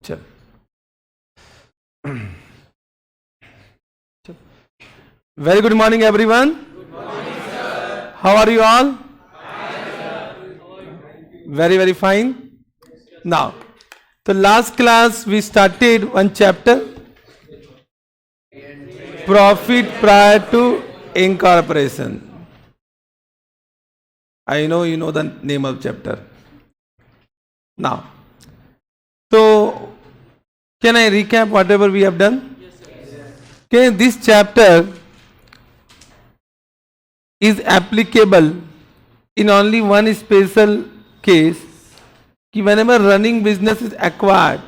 चल Very good morning, everyone. Good morning, sir. How are you all? Fine, sir. Very, very fine. Now, the last class we started one chapter, profit prior to incorporation. I know you know the name of chapter. Now, so can I recap whatever we have done? Yes, sir. Okay, this chapter is applicable in only one special case, कि whenever running business is acquired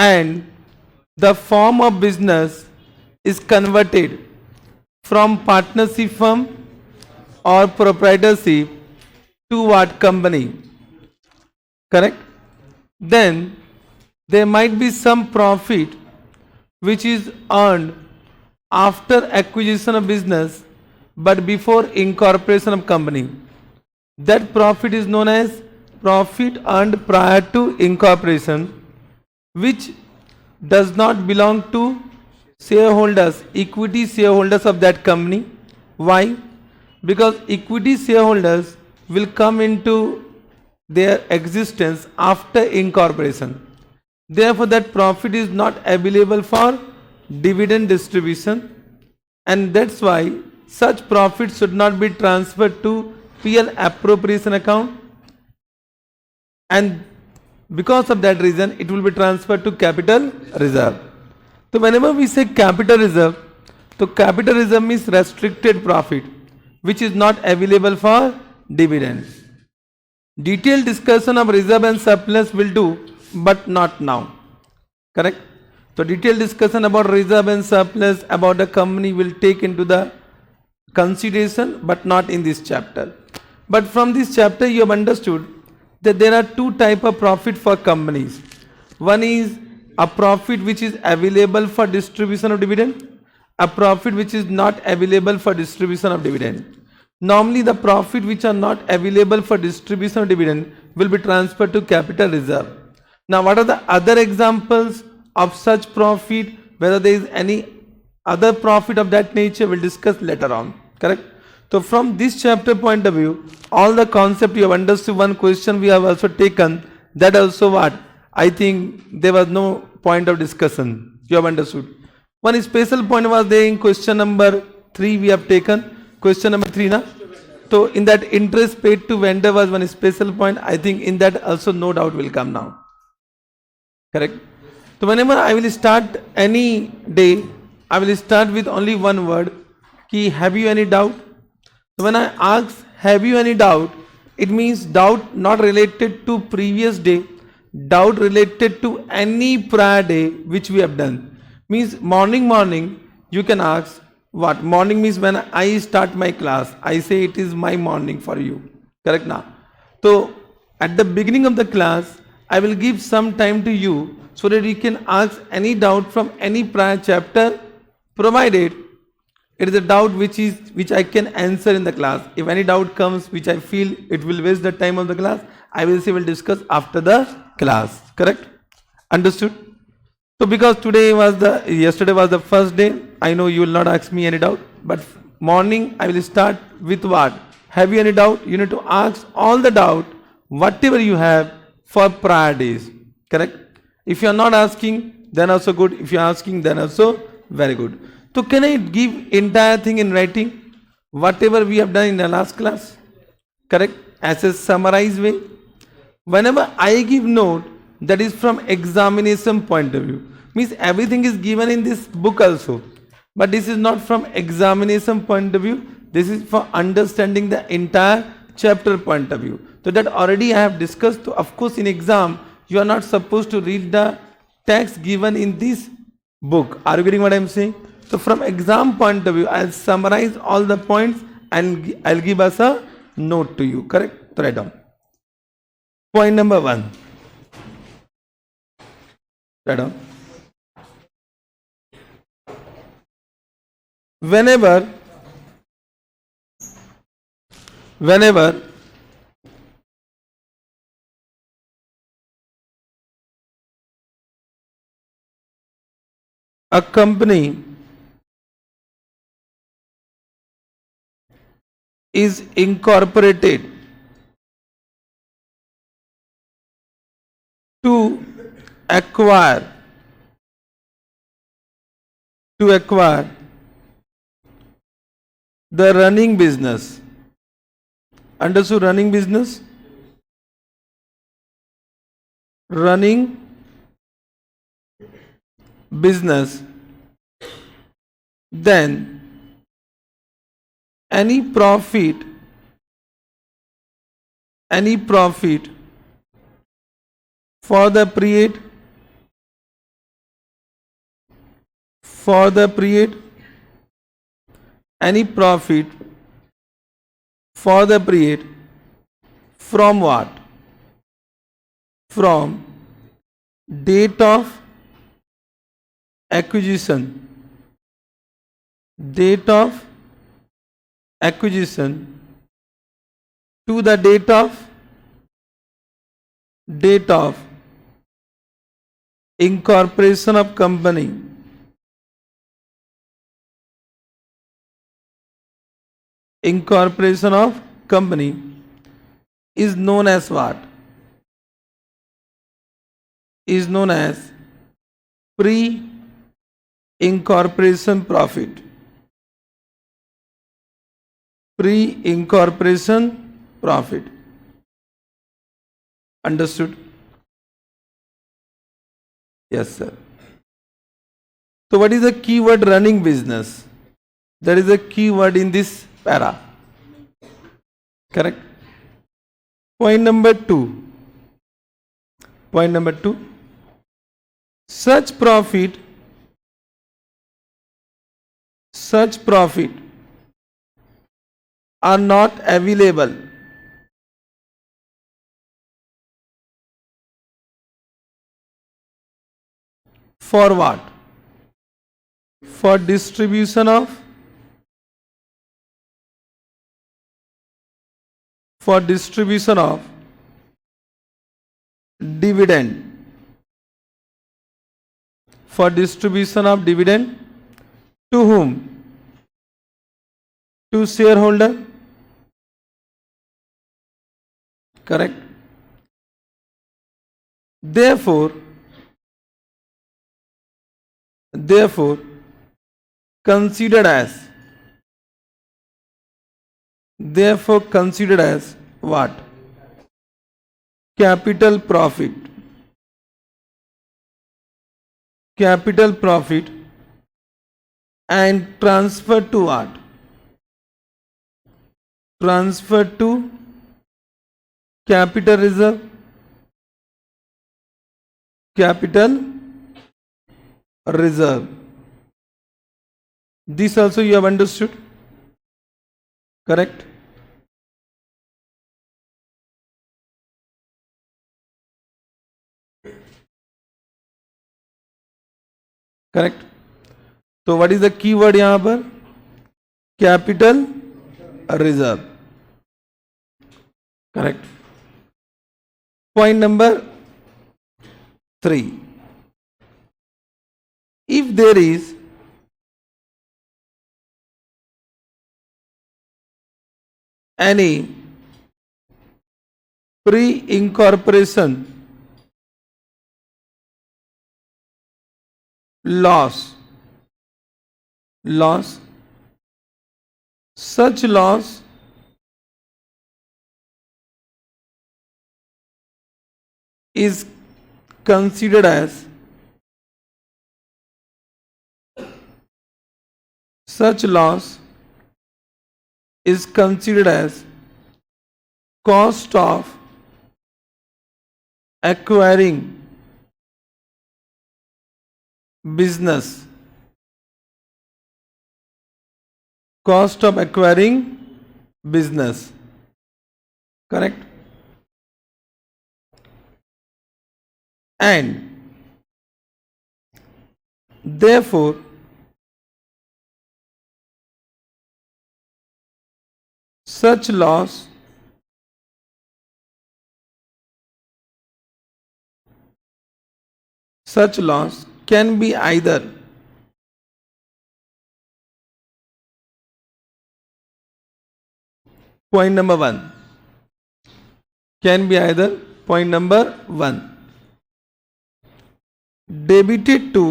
and the form of business is converted from partnership firm or proprietorship to what company, correct? Then there might be some profit which is earned after acquisition of business but before incorporation of company. That profit is known as profit earned prior to incorporation, which does not belong to shareholders, equity shareholders of that company. Why? Because equity shareholders will come into their existence after incorporation. Therefore, that profit is not available for dividend distribution, and that's why such profit should not be transferred to PL appropriation account, and because of that reason it will be transferred to capital reserve. So whenever we say capital reserve, so capital reserve means restricted profit which is not available for dividends. Detailed discussion of reserve and surplus will do, but not now, correct? So detailed discussion about reserve and surplus about the company will take into the consideration, but not in this chapter. But from this chapter you have understood that there are two types of profit for companies. One is a profit which is available for distribution of dividend, a profit which is not available for distribution of dividend. Normally the profit which are not available for distribution of dividend will be transferred to capital reserve. Now what are the other examples of such profit? Whether there is any other profit of that nature, we'll discuss later on, correct? So from this chapter point of view, all the concept you have understood. One question we have also taken, that also what? I think there was no point of discussion. You have understood. One special point was there in question number 3 we have taken. Question number 3 na? So in that interest paid to vendor was one special point. I think in that also no doubt will come now. Correct? So whenever I will start any day, I will start with only one word, ki have you any doubt? So when I ask have you any doubt, it means doubt not related to previous day, doubt related to any prior day which we have done. Means morning you can ask what? Morning means when I start my class, I say it is my morning for you. Correct now? So at the beginning of the class, I will give some time to you so that you can ask any doubt from any prior chapter, provided it is a doubt which I can answer in the class. If any doubt comes which I feel it will waste the time of the class, I will say we'll discuss after the class. Correct? Understood? So because yesterday was the first day, I know you will not ask me any doubt, but morning I will start with what? Have you any doubt? You need to ask all the doubt, whatever you have for prior days. Correct? If you are not asking, then also good. If you are asking, then also very good. So can I give entire thing in writing? Whatever we have done in the last class? Correct? As a summarized way. Whenever I give note, that is from examination point of view. Means everything is given in this book also. But this is not from examination point of view. This is for understanding the entire chapter point of view. So that already I have discussed. So of course in exam, you are not supposed to read the text given in this book. Are you getting what I am saying? So from exam point of view, I'll summarize all the points and I'll give us a note to you. Correct? So write down. Point number 1. Write down. Whenever a company is incorporated to acquire the running business. Understood? Running business? Running business. Then any profit for the period any profit for the period from what? From date of acquisition to the date of incorporation of company. Incorporation of company is known as what? Is known as pre-incorporation profit. Pre-incorporation profit. Understood? Yes, sir. So what is the keyword running business? That is a keyword in this para. Correct? Point number two. Such profit are not available for what? For distribution of dividend. For distribution of dividend to whom? To shareholder. Correct? Therefore considered as what? Capital profit and transfer to what? Transfer to capital reserve. This also you have understood? Correct? Correct? तो what is the keyword यहाँ पर? Capital reserve. Correct? Point number 3. If there is any pre-incorporation loss, such loss is considered as cost of acquiring business. Correct? And therefore such loss can be either point number 1. Can be either point number 1. Debited to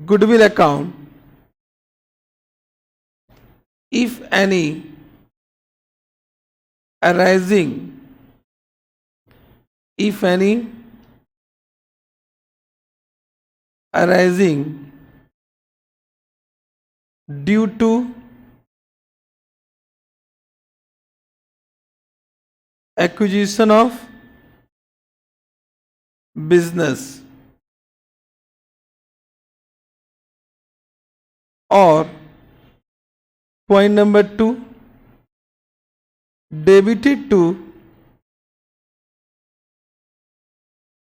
goodwill account if any arising, if any arising due to acquisition of business or point number 2, debited to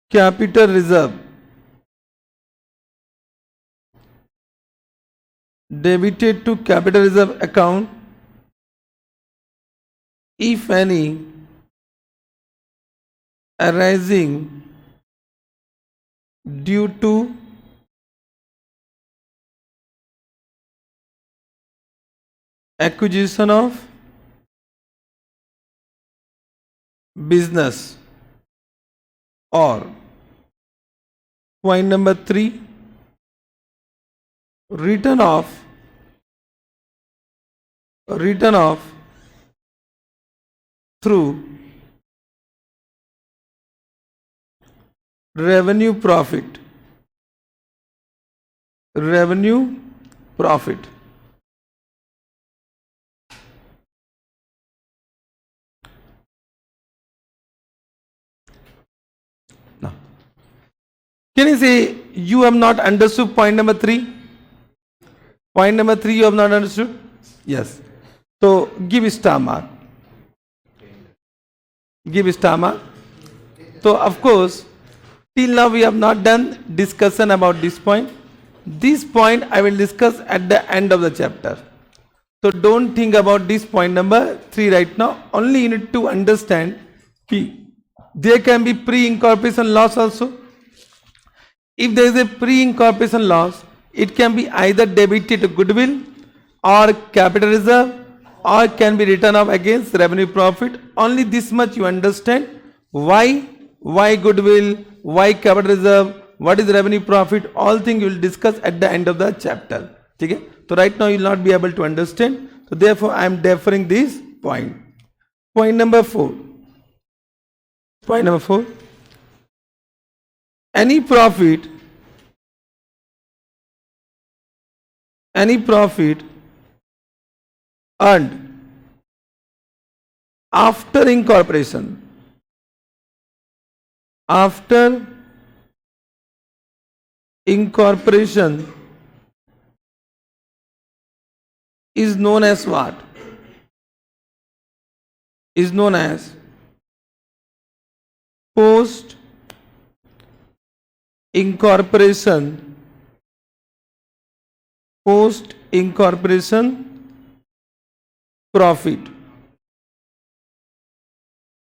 capital reserve, debited to capital reserve account if any arising due to acquisition of business or point number 3, written off through revenue profit. Now, can you say you have not understood point number 3? Point number 3 you have not understood? Yes. So give star mark. Give star mark. So of course, till now we have not done discussion about this point. This point I will discuss at the end of the chapter. So don't think about this point number 3 right now. Only you need to understand there can be pre-incorporation loss also. If there is a pre-incorporation loss, it can be either debited to goodwill or capital reserve or can be written off against revenue profit. Only this much you understand. Why goodwill, why capital reserve, what is revenue profit, all things you will discuss at the end of the chapter. Okay? So right now you will not be able to understand. So therefore I am deferring this point. Point number 4. Point number 4. Any profit earned after incorporation is known as what? Is known as post incorporation profit,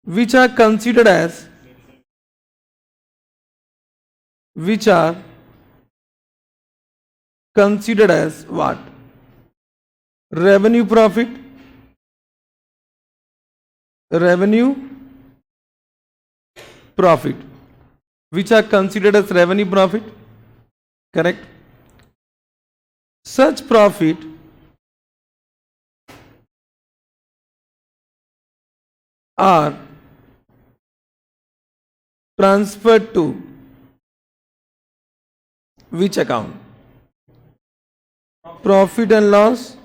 which are considered as what? Revenue profit, which are considered as revenue profit. Correct? Such profit are transferred to which account? Profit and loss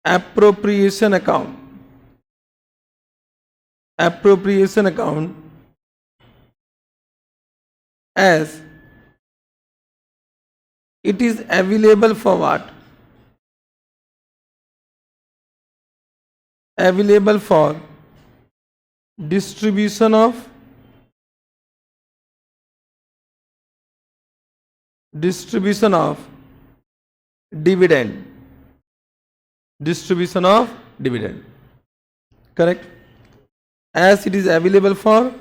appropriation account. As it is available for what? Available for distribution of dividend. Correct? As it is available for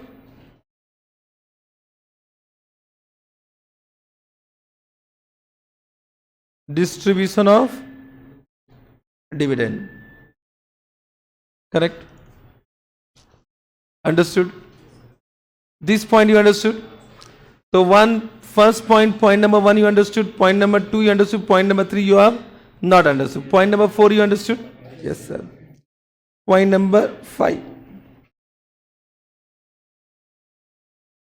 distribution of dividend. Correct? Understood? This point you understood? So first point number 1 you understood, point number 2 you understood, point number 3 you have not understood. Point number 4 you understood? Yes, sir. Point number 5.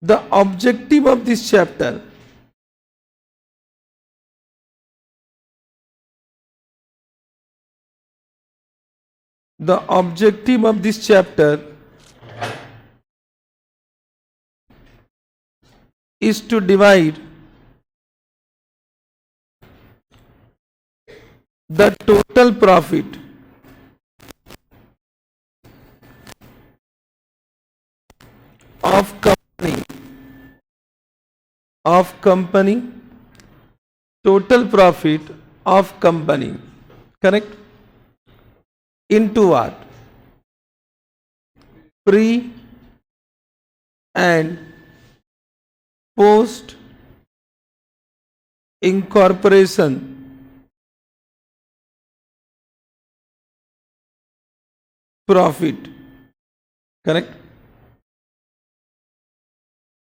The objective of this chapter. The objective of this chapter is to divide the total profit of company, total profit of company, correct, into what? Pre and post incorporation profit, correct.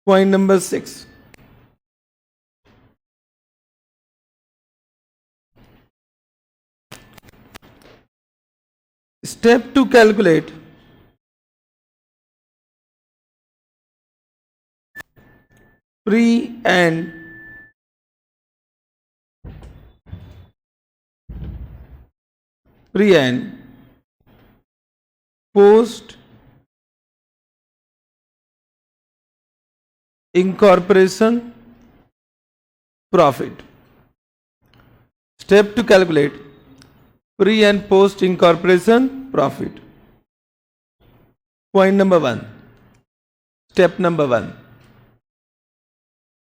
Point number 6. Step to calculate pre and post incorporation profit. Step to calculate pre and post incorporation profit. Point number 1. Step number 1.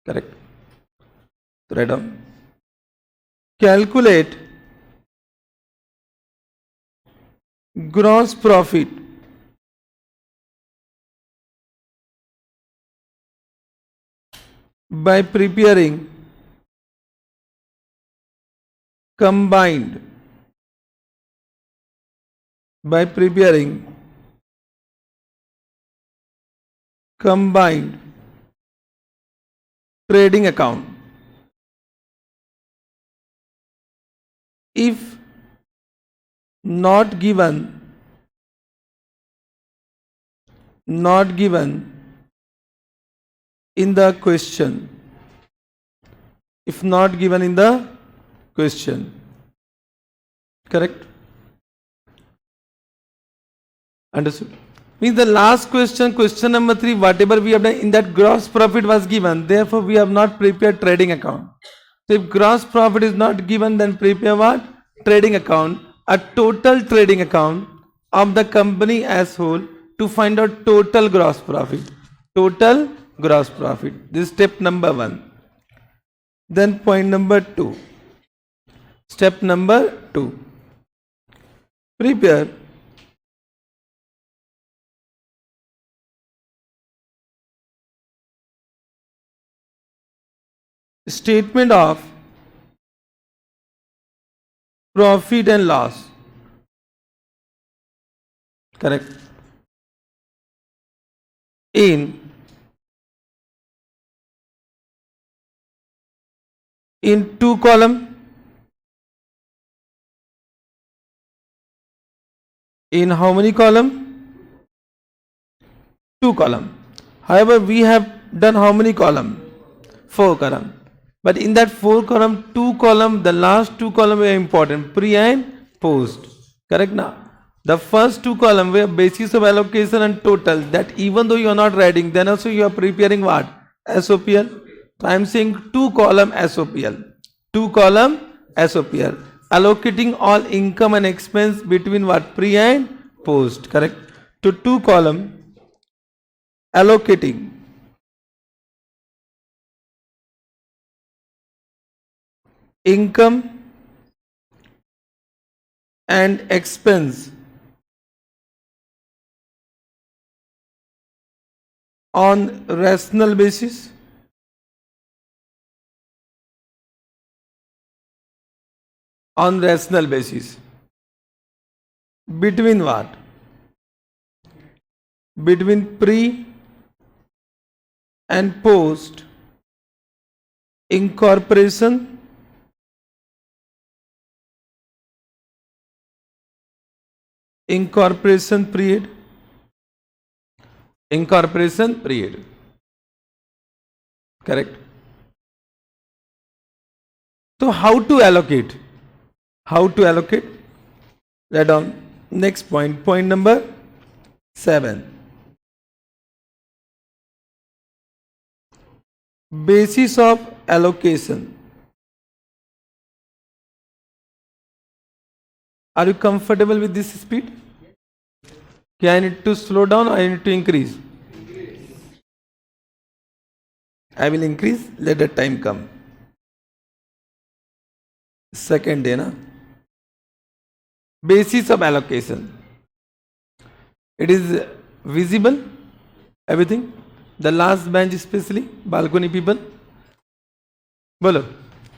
Correct. Write down. Calculate gross profit by preparing combined trading account. If not given in the question, correct. Understood? Means the last question number 3, whatever we have done in that gross profit was given, therefore we have not prepared trading account. So if gross profit is not given, then prepare what? Trading account, a total trading account of the company as whole to find out total gross profit. This is step number 1. Then point number 2. Step number 2. Prepare statement of profit and loss, correct, in two column. In how many column? 2 column. However, we have done how many column? 4 column. But in that 4 column, 2 column, the last 2 column are important, pre and post. Correct now? The first 2 column were basis of allocation and total. That even though you are not writing, then also you are preparing what? SOPL. So I am saying 2 column SOPL. 2 column SOPL. Allocating all income and expense between what? Pre and post. Correct? To 2 column allocating income and expense on rational basis. on rational basis. Between what? Between pre and post incorporation period. Incorporation period. Correct. So how to allocate? How to allocate? Write down next point. Point number 7. Basis of allocation. Are you comfortable with this speed? Okay, I need to slow down or I need to increase? I will increase, let the time come. Second day, na? Basis of allocation. It is visible, everything. The last bench especially, balcony people. Bolo,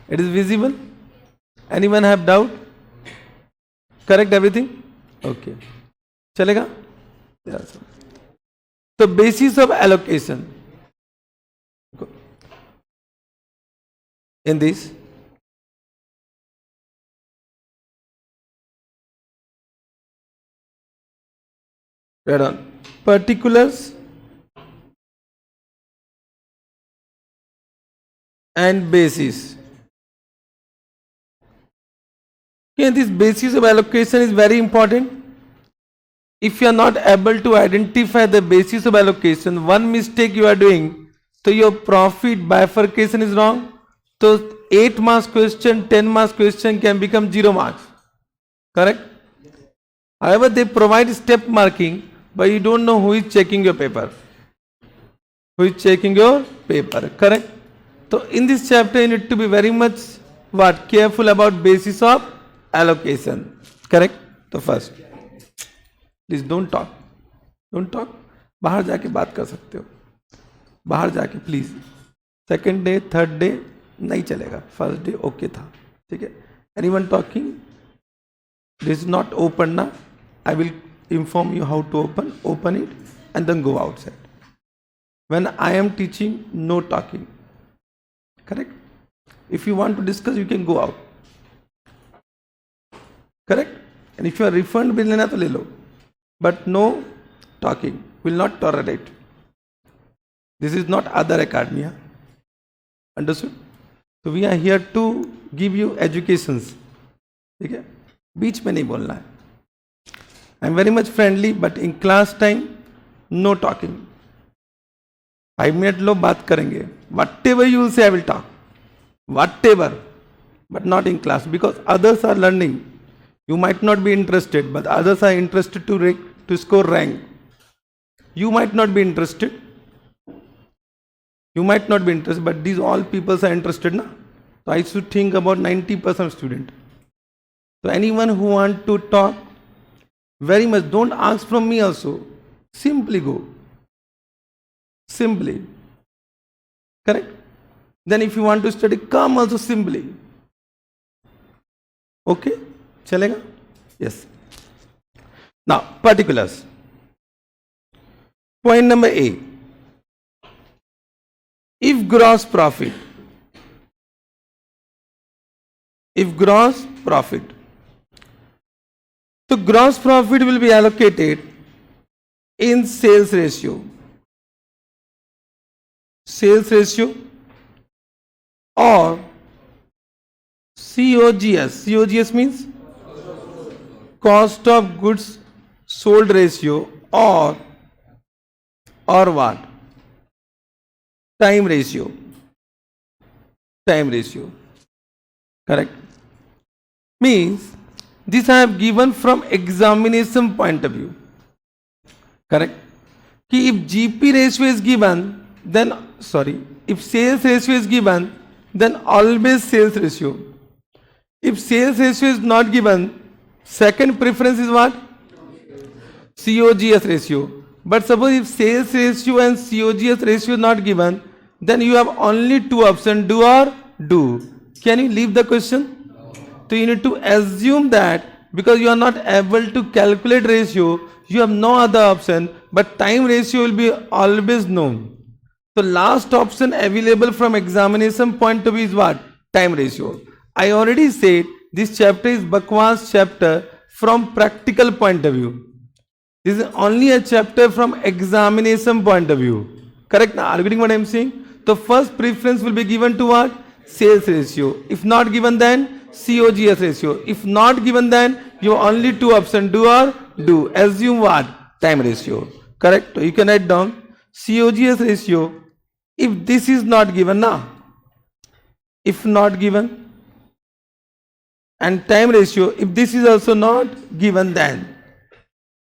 it is visible. Anyone have doubt? Correct everything? Okay. Chalega? Yes. So basis of allocation. In this, write on particulars and basis. Okay, this basis of allocation is very important. If you are not able to identify the basis of allocation, one mistake you are doing, so your profit bifurcation is wrong. So 8 marks question, 10 marks question can become 0 marks. Correct? However, they provide step marking, but you don't know who is checking your paper. Who is checking your paper? Correct? So in this chapter, you need to be very much what? Careful about basis of allocation. Correct? So first, please don't talk. Don't talk. बाहर जाके बात कर सकते हो. बाहर जाके please. Second day, third day नहीं चलेगा. First day okay था. ठीक है? Anyone talking? This is not open now. I will inform you how to open. Open it and then go outside. When I am teaching, no talking. Correct? If you want to discuss, you can go out. Correct? And if you are refund bill lena to le lo. But no talking. Will not tolerate. This is not other academy. Understood? So we are here to give you educations. Okay? बीच में नहीं बोलना है. I am very much friendly, but in class time, no talking. 5 minutes लो बात करेंगे. Whatever you will say, I will talk. Whatever, but not in class, because others are learning. You might not be interested, but others are interested to score rank. You might not be interested. You might not be interested, but these all people are interested, na? So I should think about 90% of students. So anyone who want to talk, very much, don't ask from me also. Simply go. Simply. Correct? Then if you want to study, come also simply. Okay? Chalega? Yes. Now, particulars. Point number A. If gross profit, so gross profit will be allocated in sales ratio. Sales ratio or COGS. COGS means cost of goods sold ratio or what? Time ratio. Time ratio. Correct? Means this I have given from examination point of view. Correct? Ki if GP ratio is given, then if sales ratio is given, then always sales ratio. If sales ratio is not given, second preference is what? COGS ratio. But suppose if sales ratio and COGS ratio is not given, then you have only two options, do or do. Can you leave the question? So you need to assume that because you are not able to calculate ratio, you have no other option, but time ratio will be always known. So last option available from examination point of view is what? Time ratio. I already said this chapter is Bakwas chapter from practical point of view. This is only a chapter from examination point of view. Correct? Now, are you getting what I am saying? The first preference will be given to what? Sales ratio. If not given, then COGS ratio. If not given, then you have only two options: do or do. Assume what? Time ratio. Correct? So you can write down COGS ratio. If this is not given, now, if not given, and time ratio, if this is also not given, then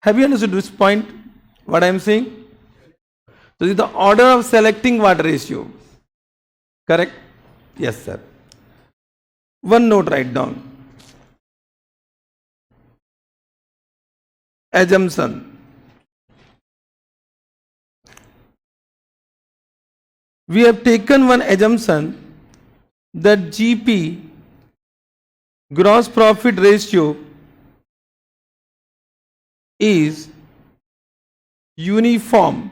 have you understood this point? What I am saying? So this is the order of selecting what ratio. Correct? Yes, sir. One note write down. Assumption. We have taken one assumption that GP, gross profit ratio, is uniform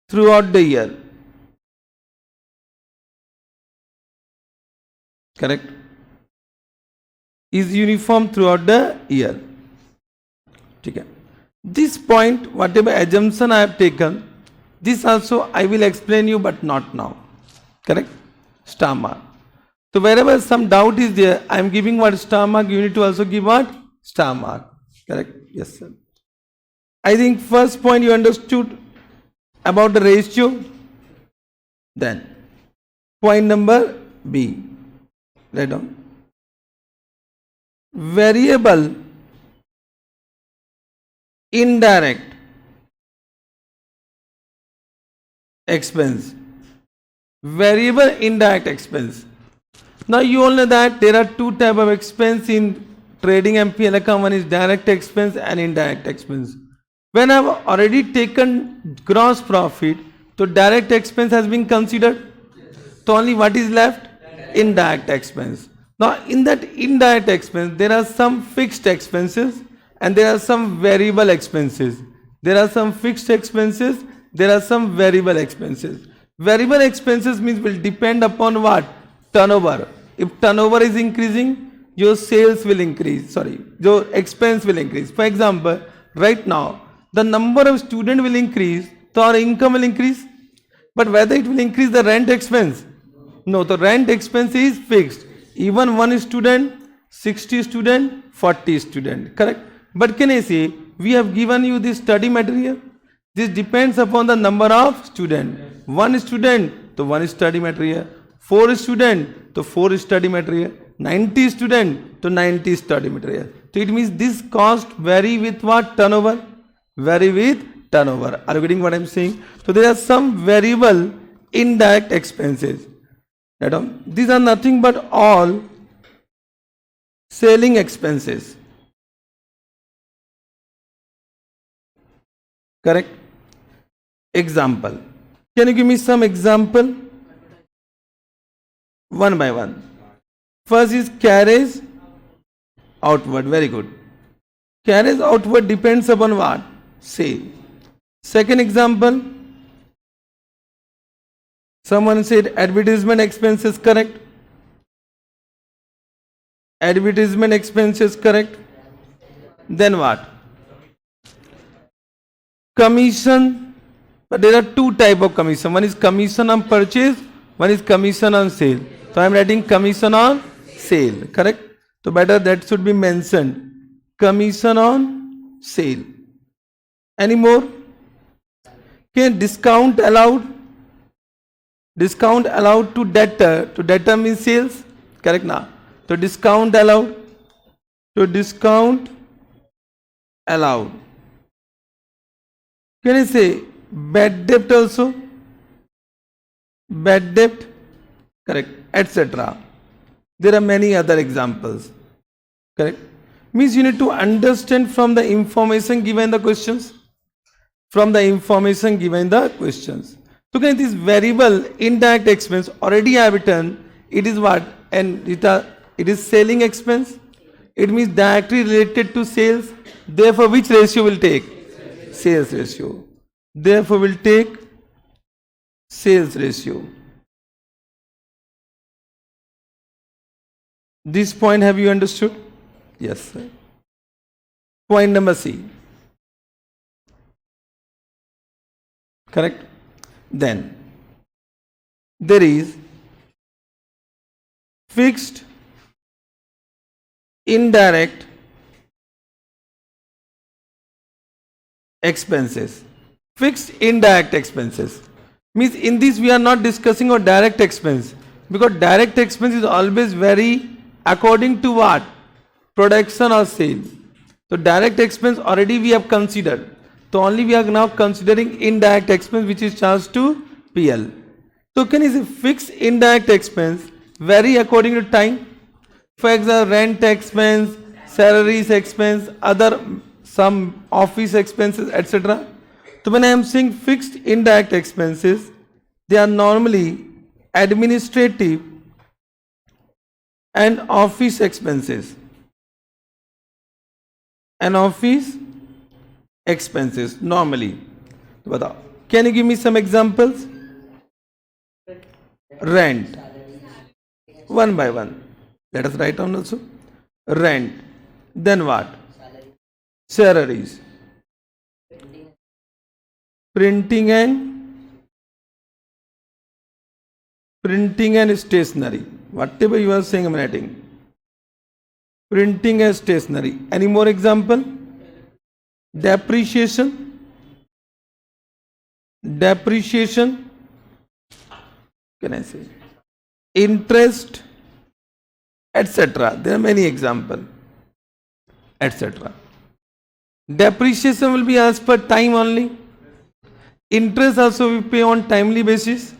throughout the year. Correct? Is uniform throughout the year. Okay. This point, whatever assumption I have taken, this also I will explain you, but not now. Correct? Star mark. So wherever some doubt is there, I am giving what? Star mark. You need to also give what? Star mark. Correct? Yes, sir. I think first point you understood about the ratio. Then point number B. Write down. Variable indirect expense. Variable indirect expense. Now you all know that there are two types of expense in trading MPL account. One is direct expense and indirect expense. When I have already taken gross profit, so direct expense has been considered. So only what is left? Indirect expense. Now in that indirect expense, there are some fixed expenses and there are some variable expenses. There are some fixed expenses, there are some variable expenses. Variable expenses means will depend upon what? Turnover. If turnover is increasing, your sales will increase. Your expense will increase. For example, right now, the number of students will increase, so our income will increase. But whether it will increase the rent expense? No, the rent expense is fixed. Even 1 student, 60 student, 40 student. Correct? But can I say, we have given you this study material. This depends upon the number of students. 1 student, so 1 study material. 4 student, so 4 study material. 90 student, so 90 study material. So it means this cost vary with what? Turnover. Vary with turnover. Are you getting what I am saying? So there are some variable indirect expenses. These are nothing but all selling expenses. Correct? Example. Can you give me some example? One by one. First is carriage outward. Very good. Carriage outward depends upon what? Sale. Second example. Someone said advertisement expenses. Correct? Advertisement expenses. Correct? Then what? Commission. But there are two types of commission. One is commission on purchase, one is commission on sale. So I am writing commission on sale. Correct? So better that should be mentioned. Commission on sale. Any more? Okay, discount allowed. Discount allowed to debtor. To debtor means sales. Correct now. So discount allowed. So discount allowed. Can I say bad debt also? Bad debt, correct, etc. There are many other examples. Correct? Means you need to understand from the information given in the questions. From the information given in the questions. So can this variable indirect expense already I have written, it is what? And it is selling expense. It means directly related to sales. Therefore, which ratio will take? Sales ratio. Therefore, will take sales ratio. This point have you understood? Yes, sir. Point number C. Correct? Then there is fixed indirect expenses. Fixed indirect expenses means in this we are not discussing about direct expense, because direct expense is always vary according to what? Production or sale. So direct expense already we have considered. So only we are now considering indirect expense which is charged to PL. So can you say fixed indirect expense vary according to time? For example, rent expense, salaries expense, other some office expenses, etc. So when I am saying fixed indirect expenses, they are normally administrative and office expenses. And office expenses normally. बताओ. Can you give me some examples? Rent. One by one. Let us write down also. Rent. Then what? Salaries. Printing and stationery. Whatever you are saying, I am writing. Printing and stationery. Any more example? Depreciation. Depreciation. Can I say? Interest, etc. There are many examples, etc. Depreciation will be as per time only. Interest also we pay on timely basis.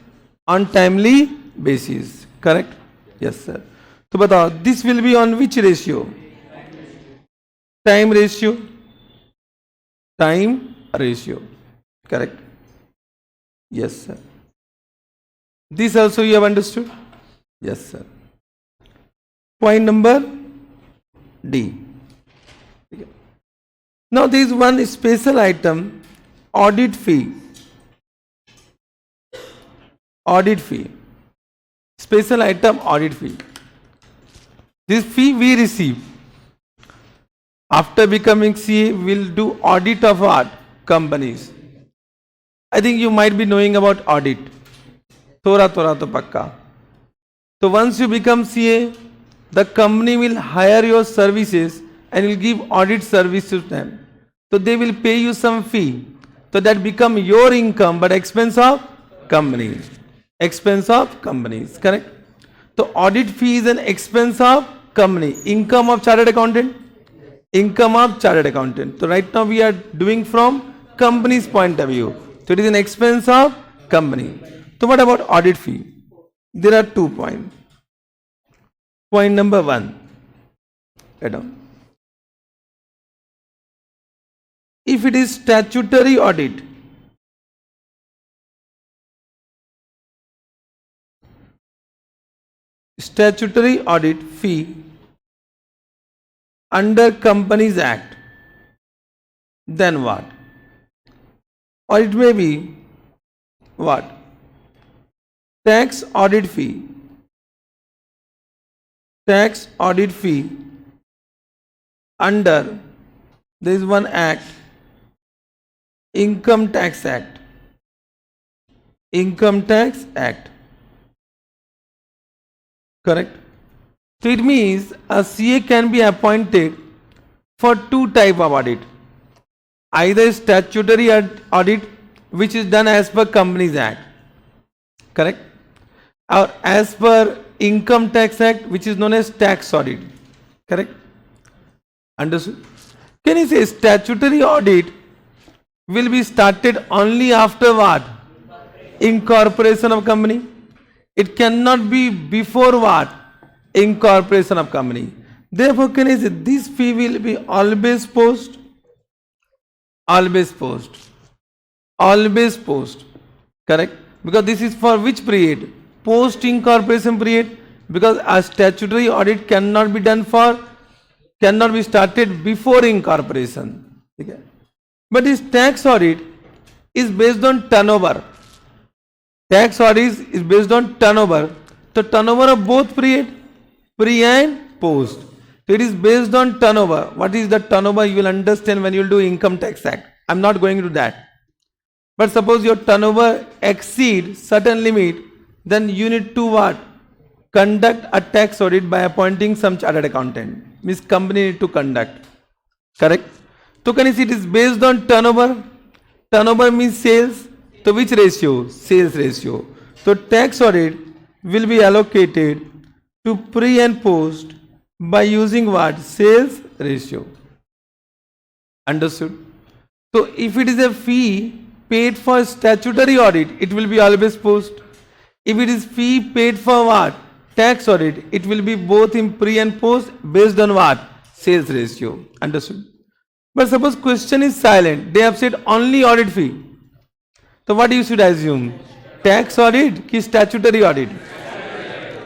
On timely basis. Correct? Yes, sir. So बताओ, this will be on which ratio? Time ratio. Time ratio. Correct? Yes, sir. This also you have understood? Yes, sir. Point number D. Now there is one special item, audit fee. Audit fee. Special item, audit fee. This fee we receive. After becoming CA, we will do audit of what? Companies. I think you might be knowing about audit. Thora to pakka. So once you become CA, the company will hire your services and will give audit service to them. So they will pay you some fee. So that become your income but expense of company. Expense of companies. Correct? So audit fee is an expense of company. Income of chartered accountant. Income of chartered accountant. So right now we are doing from company's point of view. So it is an expense of company. So what about audit fee? There are 2 points. Point number 1. Write down. If it is statutory audit, fee under Companies Act, then what? Or it may be what? Tax audit fee. Tax audit fee under, there is one act, Income Tax Act. Income Tax Act. Correct? So it means a CA can be appointed for 2 types of audit. Either statutory audit, which is done as per Companies Act. Correct? Or as per Income Tax Act, which is known as tax audit. Correct? Understood? Can you say statutory audit will be started only after what? Incorporation of company. It cannot be before what? Incorporation of company. Therefore, can I say this fee will be always post? Always post. Always post. Correct? Because this is for which period? Post incorporation period. Because a statutory audit cannot be started before incorporation. Okay. But this tax audit is based on turnover. Tax audit is based on turnover. The turnover of both period, pre and post. So it is based on turnover. What is the turnover? You will understand when you will do Income Tax Act. I am not going to that. But suppose your turnover exceeds certain limit, then you need to what? Conduct a tax audit by appointing some chartered accountant. Means company need to conduct. Correct? So can you see it is based on turnover? Turnover means sales. So which ratio? Sales ratio. So tax audit will be allocated to pre and post by using what? Sales ratio. Understood? So if it is a fee paid for statutory audit, it will be always post. If it is fee paid for what? Tax audit, it will be both in pre and post based on what? Sales ratio. Understood? But suppose question is silent. They have said only audit fee. So what you should assume? Tax audit ki statutory audit?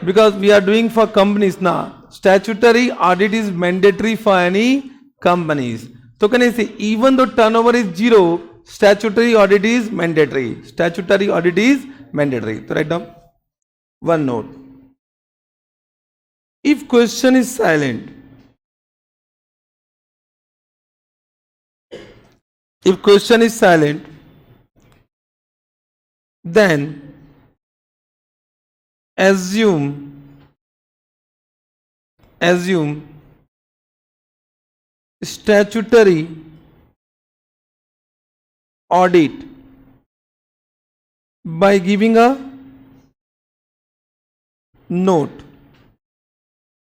Because we are doing for companies now. Statutory audit is mandatory for any companies. So can I say even though turnover is zero, statutory audit is mandatory. Statutory audit is mandatory. So write down one note. If question is silent, then assume statutory audit by giving a note.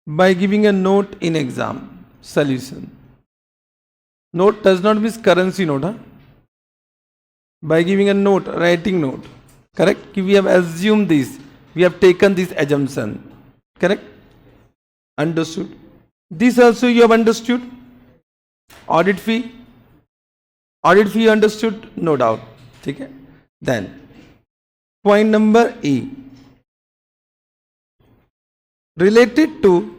In exam solution. Note does not mean currency note. Huh? By giving a note, writing note. Correct? We have assumed this. We have taken this assumption. Correct? Understood. This also you have understood. Audit fee understood? No doubt. Okay? Then, point number E. Related to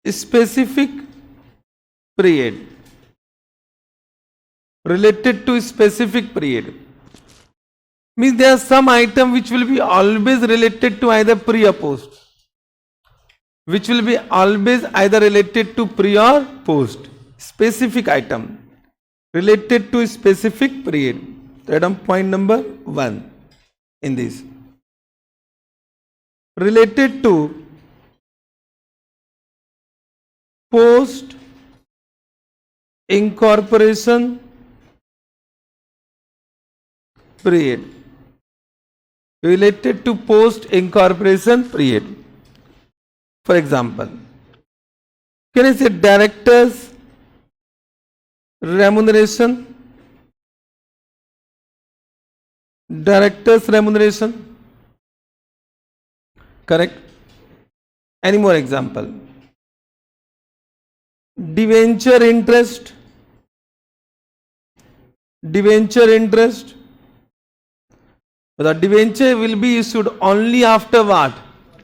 specific period. Means there are some item which will be always related to either pre or post. Specific item related to specific period. That is point number 1 in this. Related to post incorporation period. For example, can I say directors remuneration? Correct? Any more example? Debenture interest. The debenture will be issued only after what?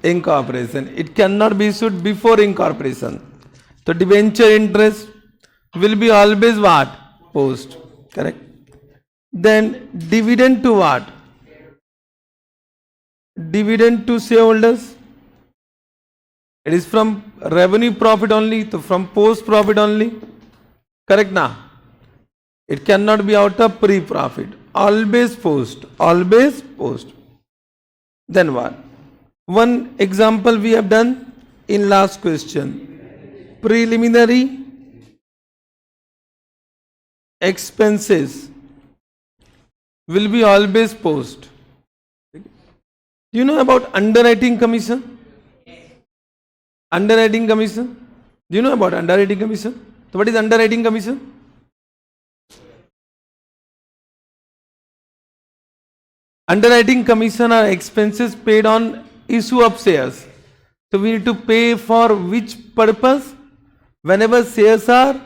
Incorporation. It cannot be issued before incorporation. So debenture interest will be always what? Post. Correct? Then dividend to what? Dividend to shareholders. It is from revenue profit only, so from post profit only. Correct now? It cannot be out of pre-profit. Always post. Then what? One example we have done in last question. Preliminary expenses will be always post. Do you know about underwriting commission? Do you know about underwriting commission? So what is underwriting commission? Underwriting commission are expenses paid on issue of shares. So we need to pay for which purpose? Whenever shares are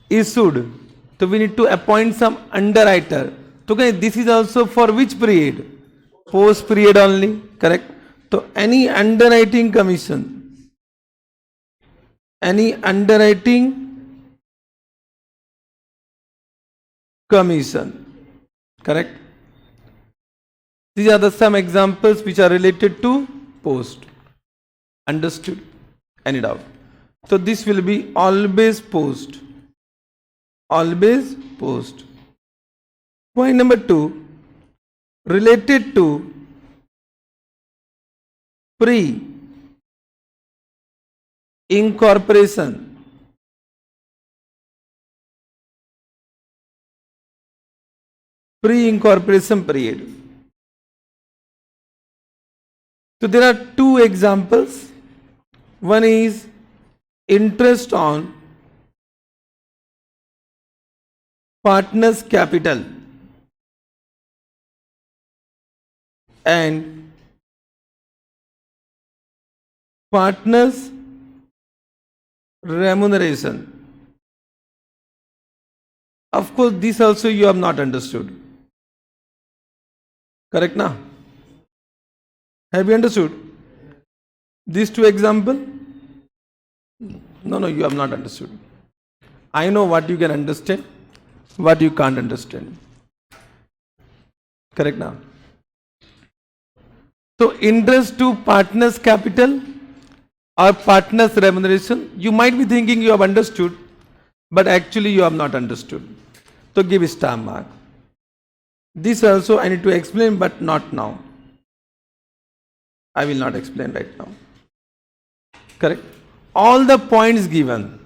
issued. So we need to appoint some underwriter. So okay, this is also for which period? Post period only, correct? So any underwriting commission, any underwriting commission, correct? These are the some examples which are related to post. Understood? Any doubt? So this will be always post. Always post. Point number 2, related to pre-incorporation. Pre-incorporation period. So there are 2 examples. One is interest on partner's capital and partner's remuneration. Of course, this also you have not understood. Correct now? Have you understood? These 2 examples? No, you have not understood. I know what you can understand, what you can't understand. Correct now? So interest to partner's capital or partner's remuneration, you might be thinking you have understood, but actually you have not understood. So give a star mark. This also I need to explain, but not now. I will not explain right now. Correct? All the points given.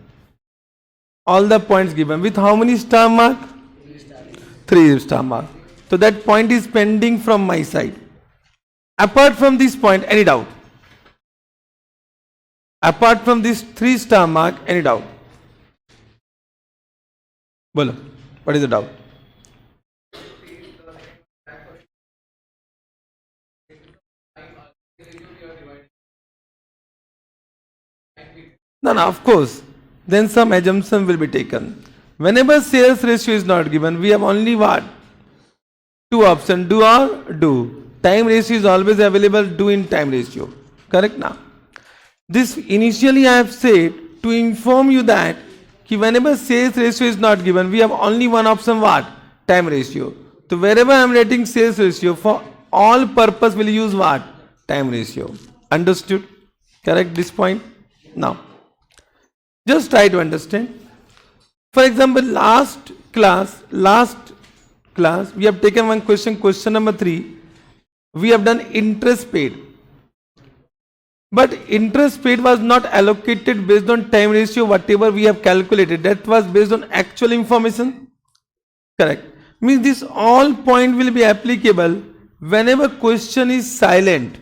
All the points given. With how many star mark? 3 star mark. So that point is pending from my side. Apart from this point, any doubt? Apart from this 3 star mark, any doubt? Bolo, what is the doubt? No, of course. Then some assumption will be taken. Whenever sales ratio is not given, we have only what? 2 options, do or do. Time ratio is always available, do in time ratio. Correct now? This initially I have said to inform you that whenever sales ratio is not given, we have only one option, what? Time ratio. So wherever I am writing sales ratio, for all purpose will use what? Time ratio. Understood? Correct this point? Now, just try to understand. For example, last class, we have taken one question number 3. We have done interest paid. But interest paid was not allocated based on time ratio, whatever we have calculated. That was based on actual information. Correct. Means this all point will be applicable whenever question is silent.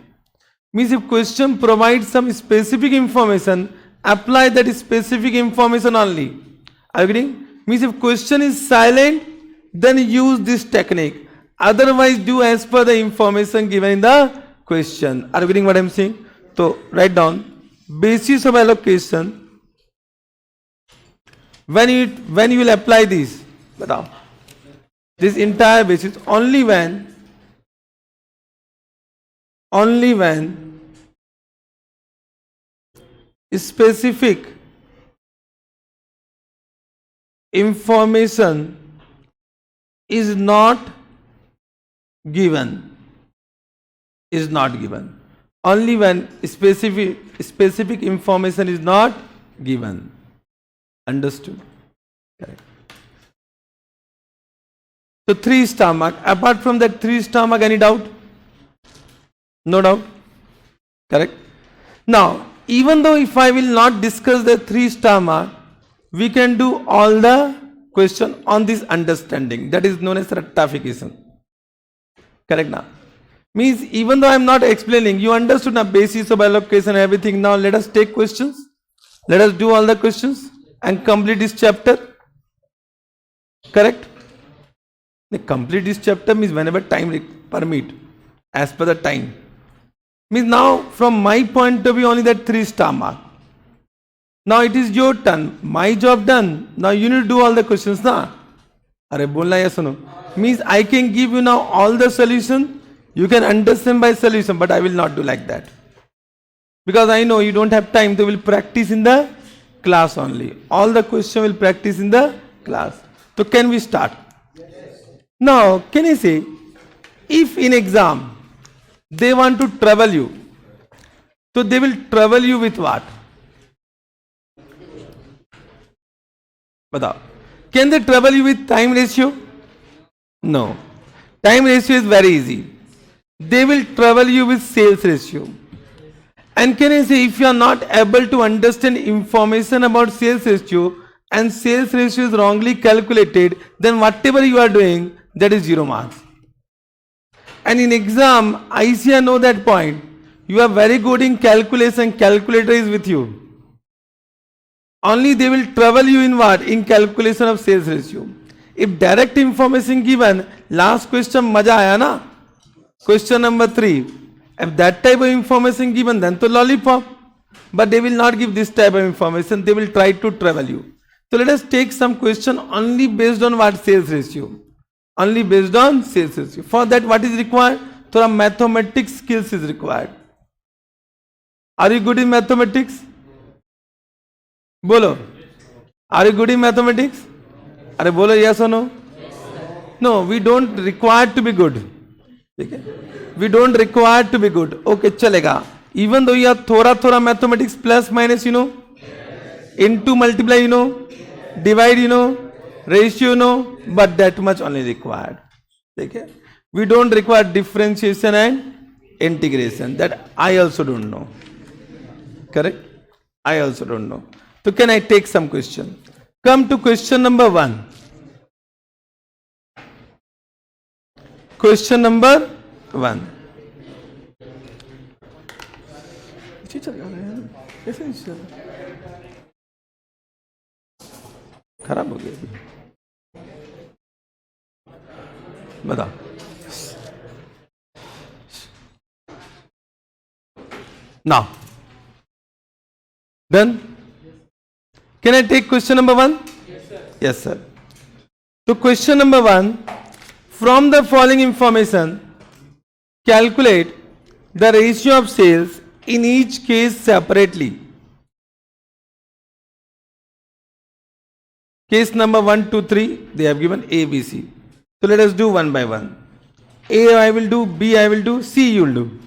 Means if question provides some specific information, apply that specific information only. Agree? Means if question is silent, then use this technique. Otherwise, do as per the information given in the question. Are you getting what I am saying? So write down basis of allocation. When you will apply this, this entire basis only when specific information is not given. Only when specific information is not given. Understood? Correct. So 3 star mark. Apart from that 3 star mark, any doubt? No doubt? Correct? Now, even though if I will not discuss the 3 star mark, we can do all the question on this understanding. That is known as rectification. Correct now? Means even though I am not explaining, you understood the basis of allocation and everything. Now let us take questions. Let us do all the questions and complete this chapter. Correct? The complete this chapter means whenever time permit, as per the time. Means now from my point of view only that 3 star mark. Now it is your turn. My job done. Now you need to do all the questions now. अरे बोलना yes or no? Means I can give you now all the solution. You can understand by solution, but I will not do like that. Because I know you don't have time, they will practice in the class only. All the question will practice in the class. So can we start? Now, can you say, if in exam, they want to trouble you, so they will trouble you with what? Batao. Can they trouble you with time ratio? No. Time ratio is very easy. They will trouble you with sales ratio. And can I say, if you are not able to understand information about sales ratio and sales ratio is wrongly calculated, then whatever you are doing, that is 0 marks. And in exam, ICR know that point. You are very good in calculation, calculator is with you. Only they will trouble you in what? In calculation of sales ratio. If direct information given, last question maja aaya na? Question number 3. If that type of information given, then to lollipop. But they will not give this type of information. They will try to trouble you. So let us take some question only based on what? Sales ratio. Only based on sales ratio. For that, what is required? Thoda mathematics skills is required. Are you good in mathematics? Bolo. Are you good in mathematics? Are bolo yes or no? No, we don't require to be good. Okay? We don't require to be good. Okay, chalega. Even though you have thora mathematics plus minus, you know, into multiply, you know, divide, you know, ratio, you know, but that much only required. Okay? We don't require differentiation and integration. That I also don't know. Correct? I also don't know. So can I take some question? Come to question number 1. Question number 1. खराब हो गया बताओ now done. Can I take question number 1? Yes sir. So question number 1, from the following information calculate the ratio of sales in each case separately. Case number 1, 2, 3, they have given A, B, C. So let us do one by one. A I will do, B I will do, C you will do.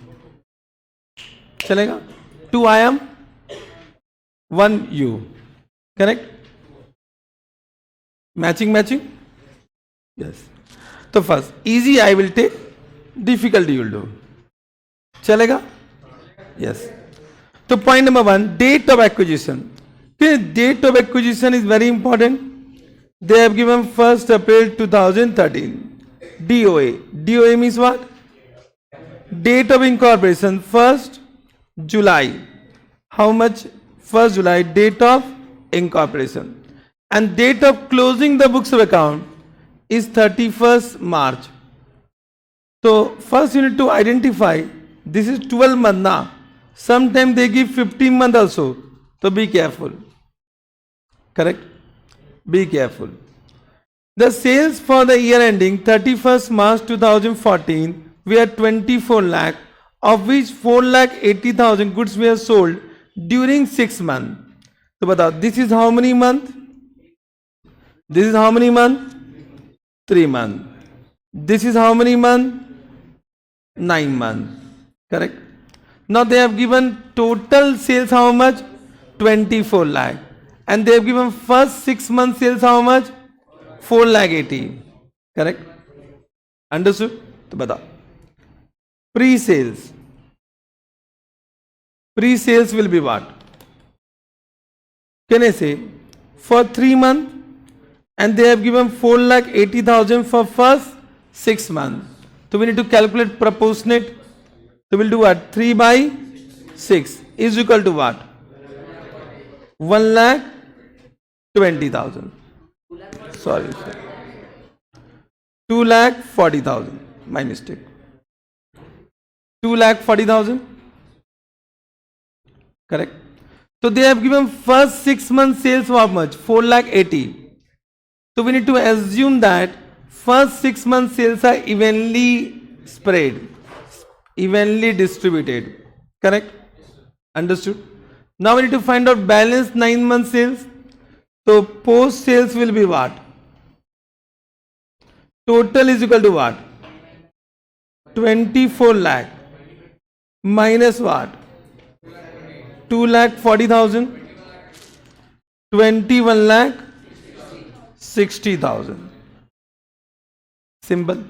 Chalega? 2 I am, 1 you. Correct? Matching? Yes. So first, easy I will take, difficult you will do. Chalega? Yes. So point number 1, date of acquisition. Okay, date of acquisition is very important. They have given 1st April 2013. DOA. DOA means what? Date of incorporation 1st July. How much? 1st July, date of incorporation. And date of closing the books of account is 31st March. So first you need to identify, this is 12 month now. Sometimes they give 15 month also. So be careful. Correct? Be careful. The sales for the year ending 31st March 2014 were 24 lakh, of which 4 lakh 80,000 goods were sold during 6 months. So batao, this is how many months? This is how many months? 3 months. This is how many months? 9 months. Correct? Now they have given total sales how much? 24 lakh. And they have given first 6 months sales how much? 4 lakh 80. Correct? Understood? To batao. Pre-sales. Pre-sales will be what? Can I say? For 3 months, and they have given 4 lakh 80,000 for first 6 months. So we need to calculate proportionate. So we'll do what? 3 by 6 is equal to what? 1 lakh 20,000. Sorry, sir. 2 lakh 40,000. My mistake. 2 lakh 40,000. Correct. So they have given first 6 months sales for how much? 4 lakh 80. So we need to assume that first 6 months sales are evenly spread, evenly distributed. Correct? Understood? Now we need to find out balance 9 months sales. So post sales will be what? Total is equal to what? 24 lakh minus what? 2 lakh 40,000, 21 lakh 60,000. Simple.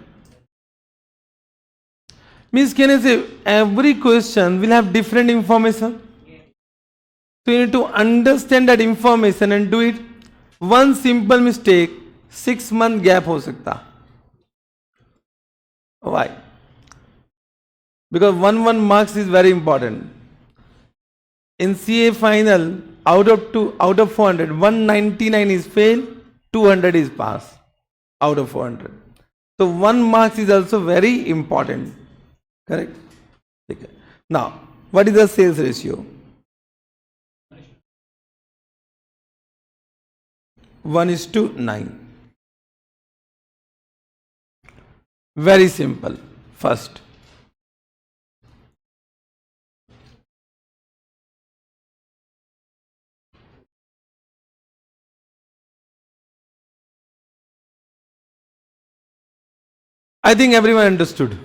Means can I say every question will have different information? So you need to understand that information and do it. One simple mistake, 6 month gap हो सकता. Why? Because one marks is very important. In CA final, out of 400, 199 is fail, 200 is pass out of 400. So 1 marks is also very important. Correct? Okay. Now, what is the sales ratio? 1:9. Very simple. First, I think everyone understood.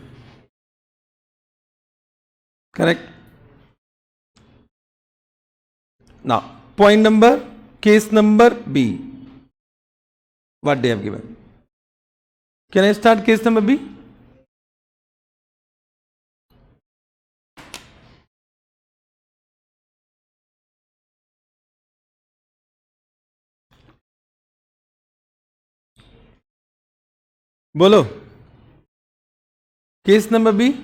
Correct? Now, case number B. What they have given. Can I start case number B? Bolo. Case number B.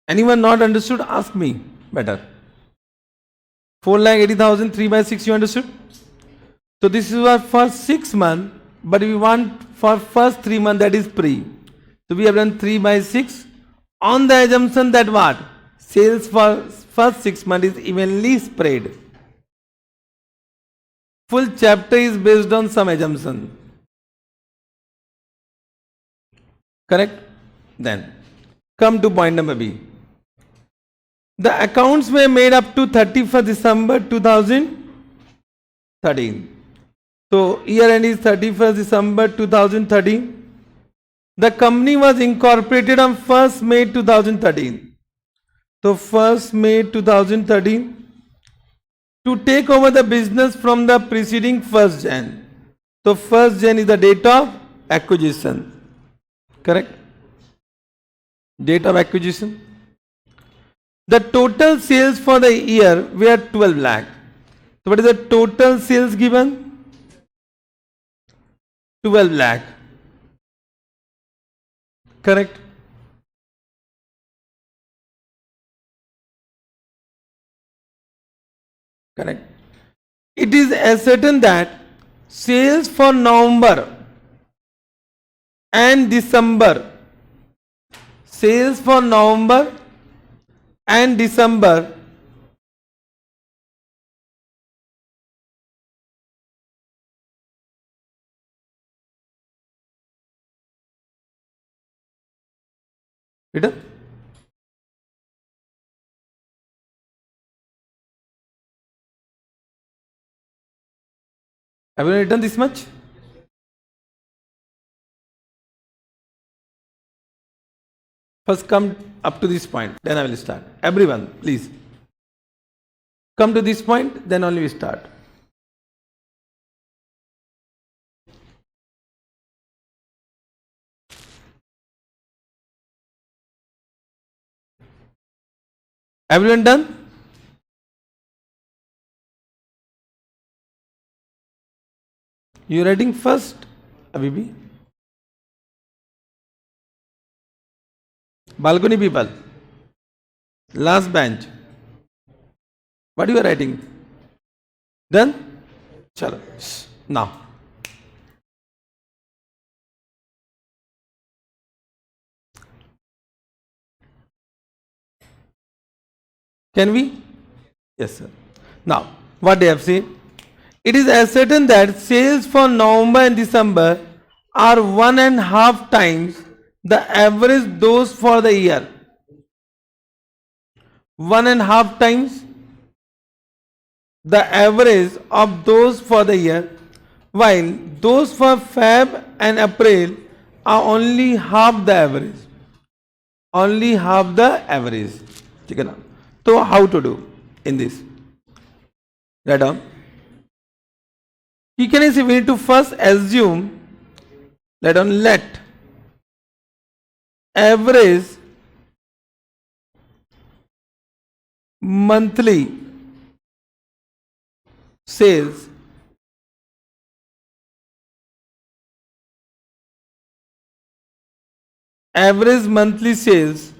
Anyone not understood? Ask me better. 4,80,000, 3/6 you understood? So this is our first 6 months, but we want for first 3 months, that is pre. So we have done 3/6 on the assumption that what? Sales for first 6 months is evenly spread. Full chapter is based on some assumption. Correct? Then come to point number B. The accounts were made up to 31st December 2013. So year end is 31st December 2013. The company was incorporated on 1st May 2013. So 1st May 2013 to take over the business from the preceding 1st Jan. So 1st Jan is the date of acquisition. Correct? Date of acquisition. The total sales for the year were 12 lakh. So what is the total sales given? 12 lakh. Correct? Correct. It is ascertained that sales for November and December, sales for November and December written? Have you written this much? First come up to this point, then I will start. Everyone, please. Come to this point, then only we start. Everyone done? You writing first, Abibi? Balcony people. Last bench. What you are writing? Done? Chalo. Now. Can we? Yes, sir. Now, what they have said? It is ascertained that sales for November and December are 1.5 times the average those for the year. 1.5 times the average of those for the year, while those for Feb and April are only half the average. Only half the average. ठीक है ना? So how to do in this? Write down. You can say we need to first assume, let average monthly sales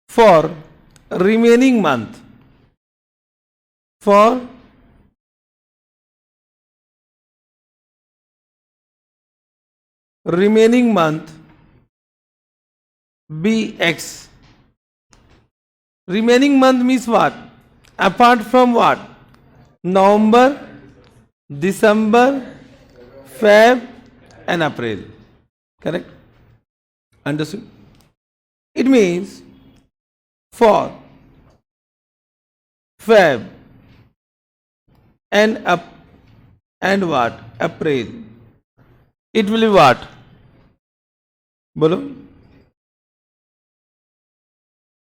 for remaining month, for remaining month be X. Remaining month means what? Apart from what? November, December, Feb and April. Correct? Understood? It means for Feb and what? April. It will be what? Bolo?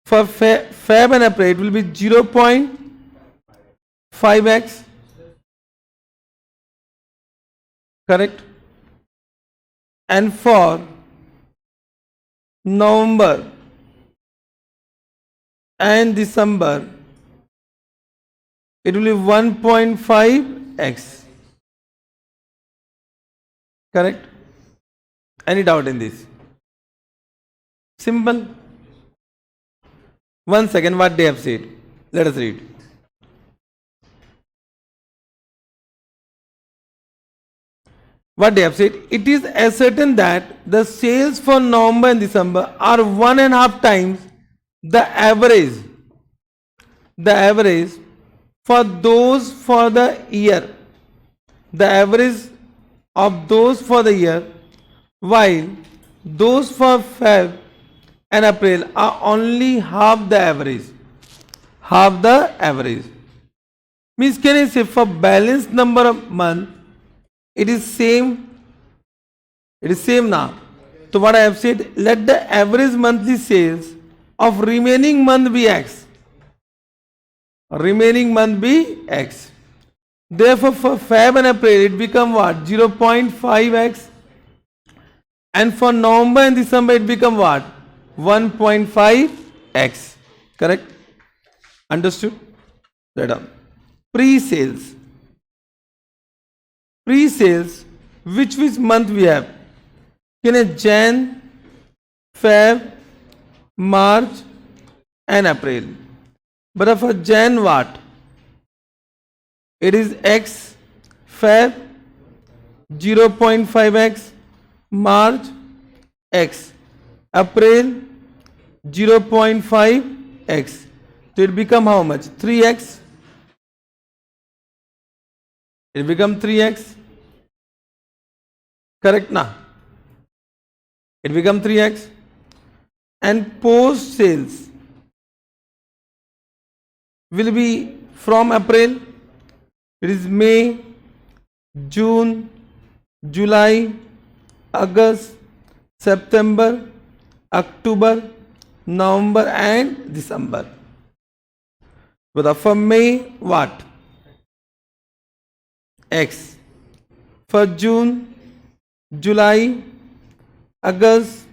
For Feb and April, it will be 0.5x. Correct? And for November and December, it will be 1.5x. Correct? Any doubt in this? Simple. Once again, what they have said. Let us read. What they have said, it is ascertained that the sales for November and December are 1.5 times the average for those for the year. The average of those for the year, while those for Feb and April are only half the average. Half the average. Means can I say for balanced number of month, it is same. It is same now. So what I have said, let the average monthly sales of remaining month be X. Remaining month be X. Therefore for Feb and April it become what? 0.5x. And for November and December it become what? 1.5x. Correct? Understood? Right on. Pre-sales. Pre-sales, which month we have? Can a Jain, Feb, March and April. But for Jain what? It is X, Feb 0.5x, March X, April 0.5x. So it become how much? 3x. It become 3x. Correct na? It become 3x. And post sales will be from April. It is May, June, July, August, September, October, November and December. But for May what? X. For June, July, August,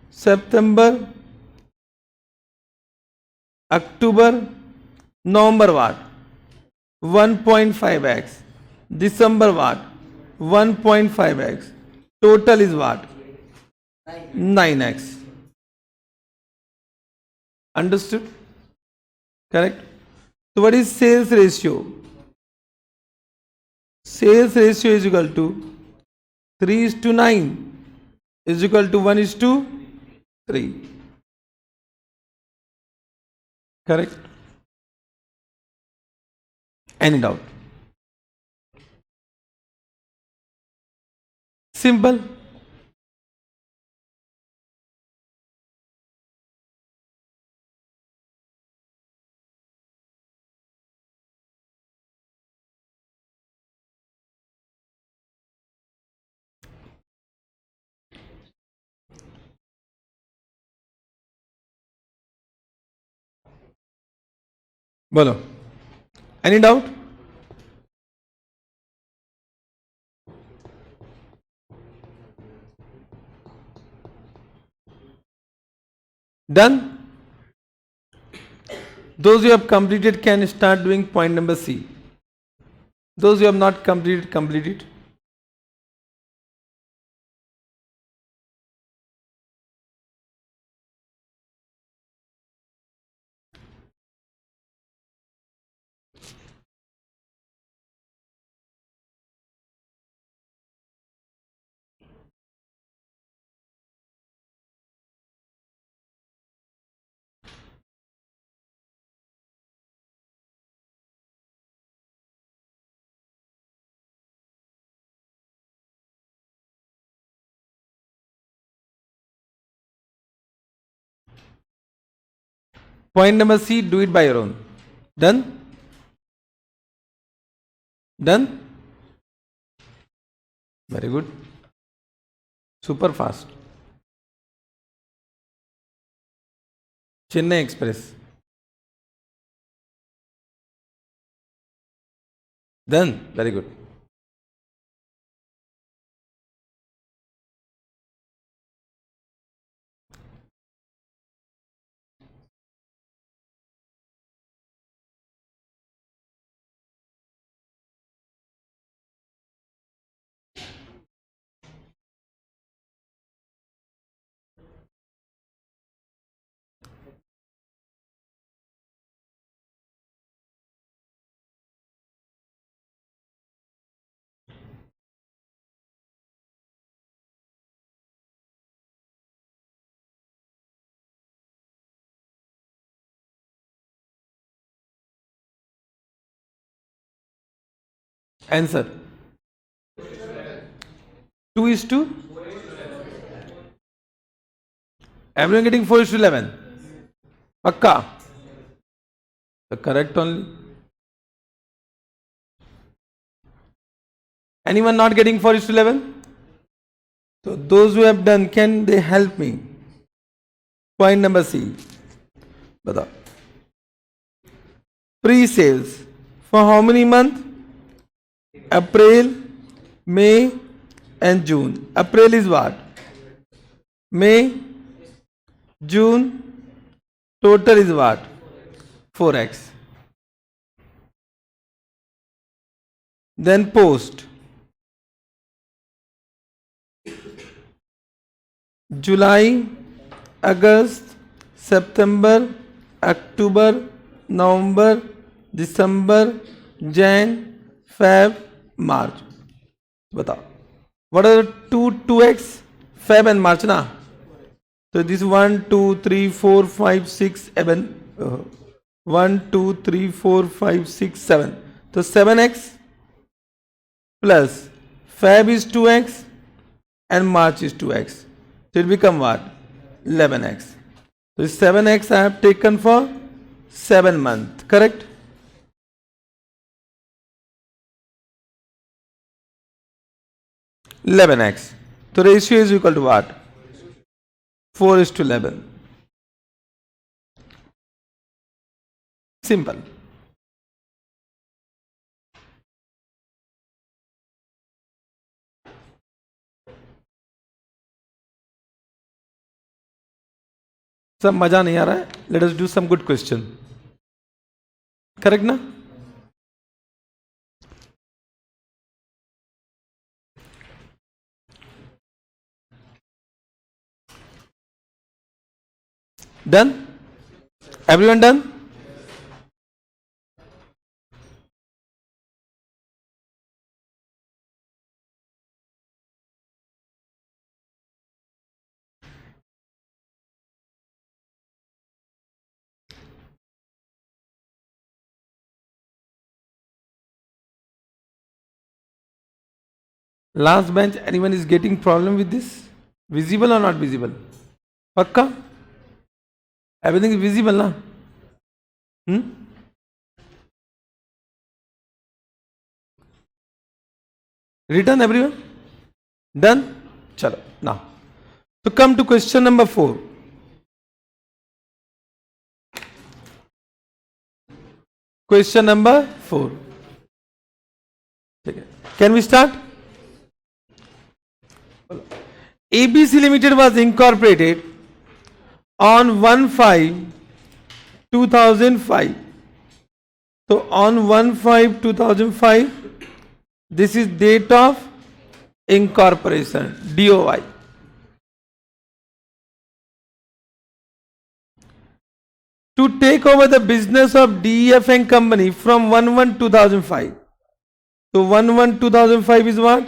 September, October, November what? 1.5x. December what? 1.5x. Total is what? 9x. Understood? Correct? So what is sales ratio? Sales ratio is equal to 3:9 is equal to 1:2. 3. Correct? Any doubt? Simple. Bolo. Any doubt? Done? Those who have completed can start doing point number C. Those who have not completed, complete it. Point number C, do it by your own. Done? Done? Very good. Super fast. Chennai Express. Done? Very good. Answer. 2 is to? Everyone getting 4 is to 11. Pakka. The correct only. Anyone not getting 4 is to 11? So those who have done, can they help me? Point number C. Bata. Pre-sales. For how many months? April, May and June. April is what? May, June, total is what? 4x. Then post. July, August, September, October, November, December, Jan, Feb, March. बताओ. What are the two x? Feb and March na? So this 1, 2, 3, 4, 5, 6, 7. 1, 2, 3, 4, 5, 6, 7. So 7x plus Feb is 2x and March is 2x. So it become what? 11x. So 7x I have taken for 7 months. Correct? $11x. So ratio is equal to what? 4 is to 11. Simple. सब मजा नहीं आ रहा है. Let us do some good question. Correct ना? Done? Everyone done? Last bench, anyone is getting problem with this? Visible or not visible? Pakka? Everything is visible, na? Written everyone? Done? Chalo, now. To come to question number 4. Question number 4. Can we start? ABC Limited was incorporated on 1/5/2005. So on 1/5/2005, this is date of incorporation, DOI. To take over the business of DEF and Company from 1/1/2005. So 1/1/2005 is what?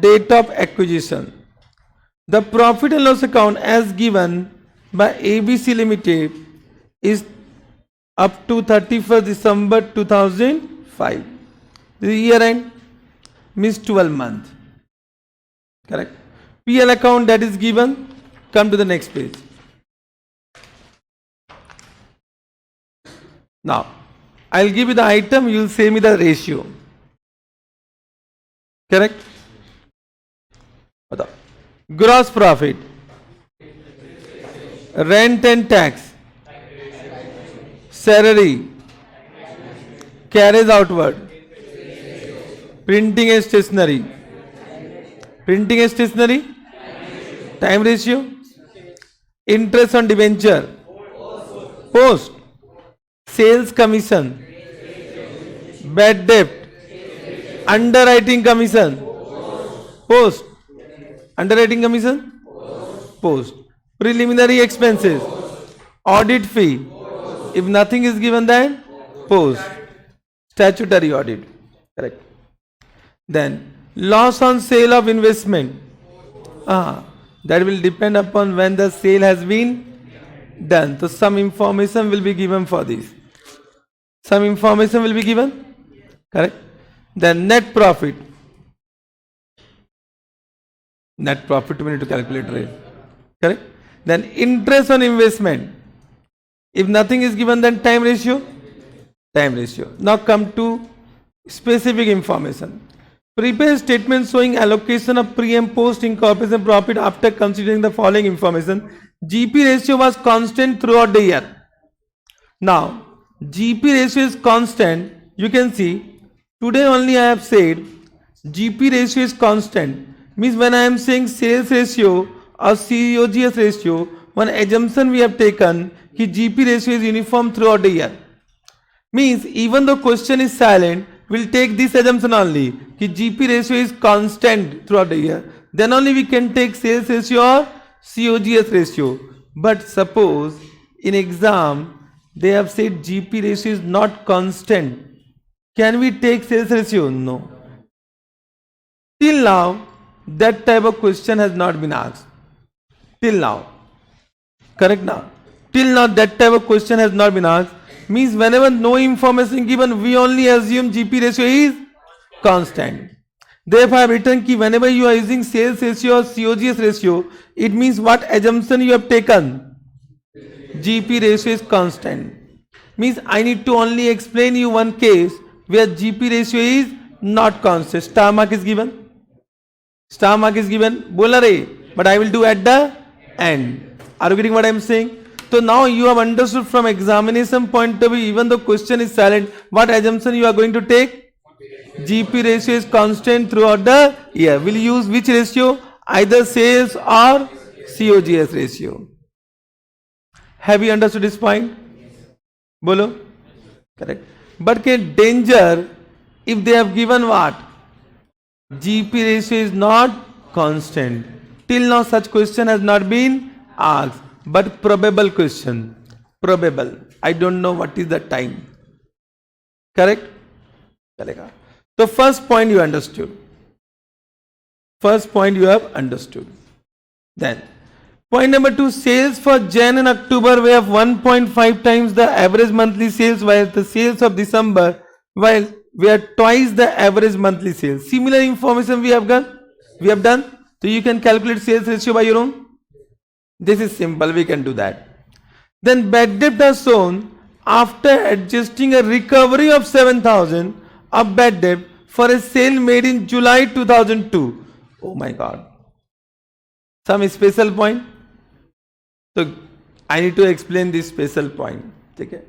Date of acquisition. The profit and loss account as given by ABC Limited is up to 31st December 2005. The year end means 12 months. Correct? PL account that is given. Come to the next page. Now, I'll give you the item, you will say me the ratio. Correct? Gross profit, rent and tax, salary, carriage outward, printing and stationery, time ratio, interest on debenture, post, sales commission, bad debt, underwriting commission, post, underwriting commission, post, preliminary expenses, audit fee, if nothing is given then post, statutory audit. Correct. Then loss on sale of investment, that will depend upon when the sale has been done. So some information will be given for this. Some information will be given. Correct. Then net profit. Net profit we need to calculate, right? Correct. Then interest on investment. If nothing is given, then time ratio. Now come to specific information. Prepare statement showing allocation of pre and post incorporation profit after considering the following information. GP ratio was constant throughout the year. Now, GP ratio is constant. You can see, today only I have said GP ratio is constant. Means when I am saying sales ratio or COGS ratio, one assumption we have taken कि GP ratio is uniform throughout the year. Means even though question is silent, we'll take this assumption only कि GP ratio is constant throughout the year. Then only we can take sales ratio or COGS ratio. But suppose in exam they have said GP ratio is not constant. Can we take sales ratio? No. Till now, that type of question has not been asked. Till now. Correct now? Till now, that type of question has not been asked. Means whenever no information given, we only assume GP ratio is constant. Therefore, I have written कि whenever you are using sales ratio or COGS ratio, it means what assumption you have taken? GP ratio is constant. Means I need to only explain you one case where GP ratio is not constant. Star mark is given. Star mark is given. Bola re, but I will do at the end. Are you getting what I am saying? So now you have understood from examination point of view, even though question is silent, what assumption you are going to take? GP ratio is constant throughout the year. Will you use which ratio? Either sales or COGS ratio. Have you understood this point? Bolo? Correct. But danger, if they have given what? GP ratio is not constant. Till now such question has not been asked. But probable question. Probable. I don't know what is the time. Correct? So first point you understood. First point you have understood. Then point number 2, sales for Jain and October were 1.5 times the average monthly sales, while the sales of December were we are twice the average monthly sales. Similar information we have done. So you can calculate sales ratio by your own. This is simple, we can do that. Then bad debt are shown after adjusting a recovery of 7,000 of bad debt for a sale made in July 2002. Oh my God. Some special point? So I need to explain this special point. Okay.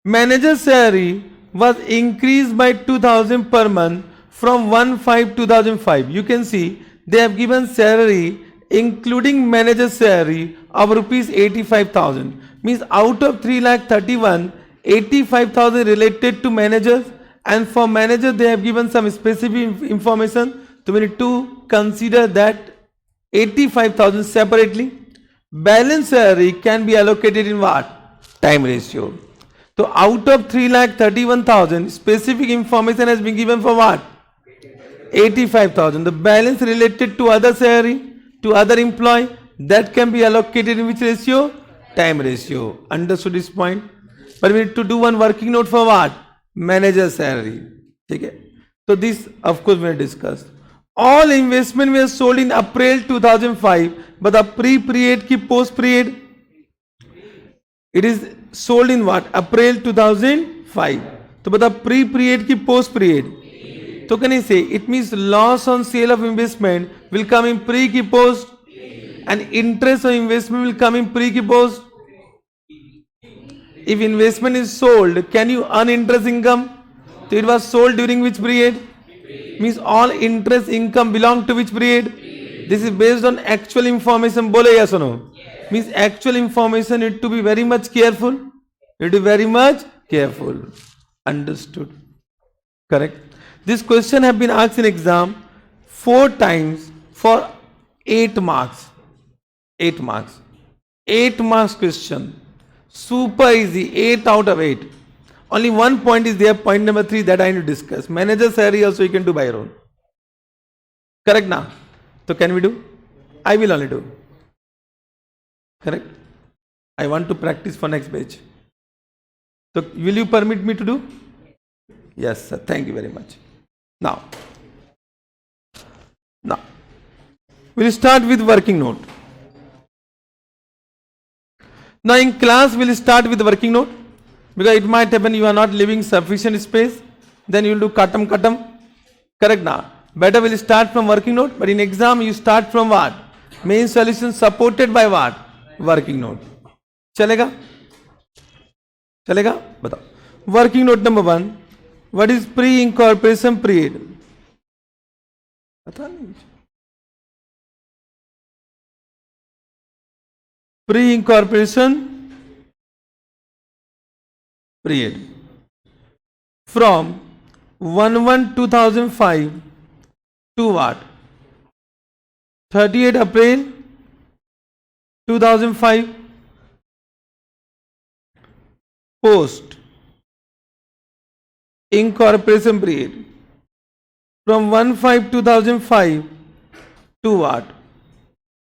Manager's salary was increased by 2,000 per month from 1/5/2005. You can see they have given salary including manager's salary of rupees 85,000. Means out of 3,31,000, 85,000 related to managers, and for manager they have given some specific information. So we need to consider that 85,000 separately. Balance salary can be allocated in what? Time ratio. So out of 3,31,000, specific information has been given for what? 85,000. The balance related to other salary, to other employee, that can be allocated in which ratio? Time ratio. Understood this point? But we need to do one working note for what? Manager salary. Okay. So this of course we will discuss. All investment were sold in April 2005, but the pre-period ki post-period, it is sold in what? April 2005. So but the pre-period ki post-period. So can I say it means loss on sale of investment will come in pre ki post, and interest on investment will come in pre ki post. If investment is sold, can you earn interest income? So it was sold during which period? Means all interest income belong to which period? This is based on actual information. Bole yes or no? Means actual information need to be very much careful. Need to be very much careful. Understood? Correct. This question have been asked in exam 4 times for 8 marks. 8 marks. 8 marks question. Super easy. 8 out of 8. Only one point is there, point number 3, that I need to discuss. Manager salary also you can do by your own. Correct now? So can we do? I will only do. Correct? I want to practice for next page. So will you permit me to do? Yes sir, thank you very much. Now we'll start with working note. Now in class we'll start with working note, because it might happen you are not leaving sufficient space, then you will do katam. Correct now? Better we'll start from working note, but in exam you start from what? Main solution supported by what? Working note. Chalega? Batao. Working note number 1. What is pre-incorporation period? Pre-incorporation period from 1/1/2005 to what? 30th April 2005. Post incorporation period from 1/5/2005 to what?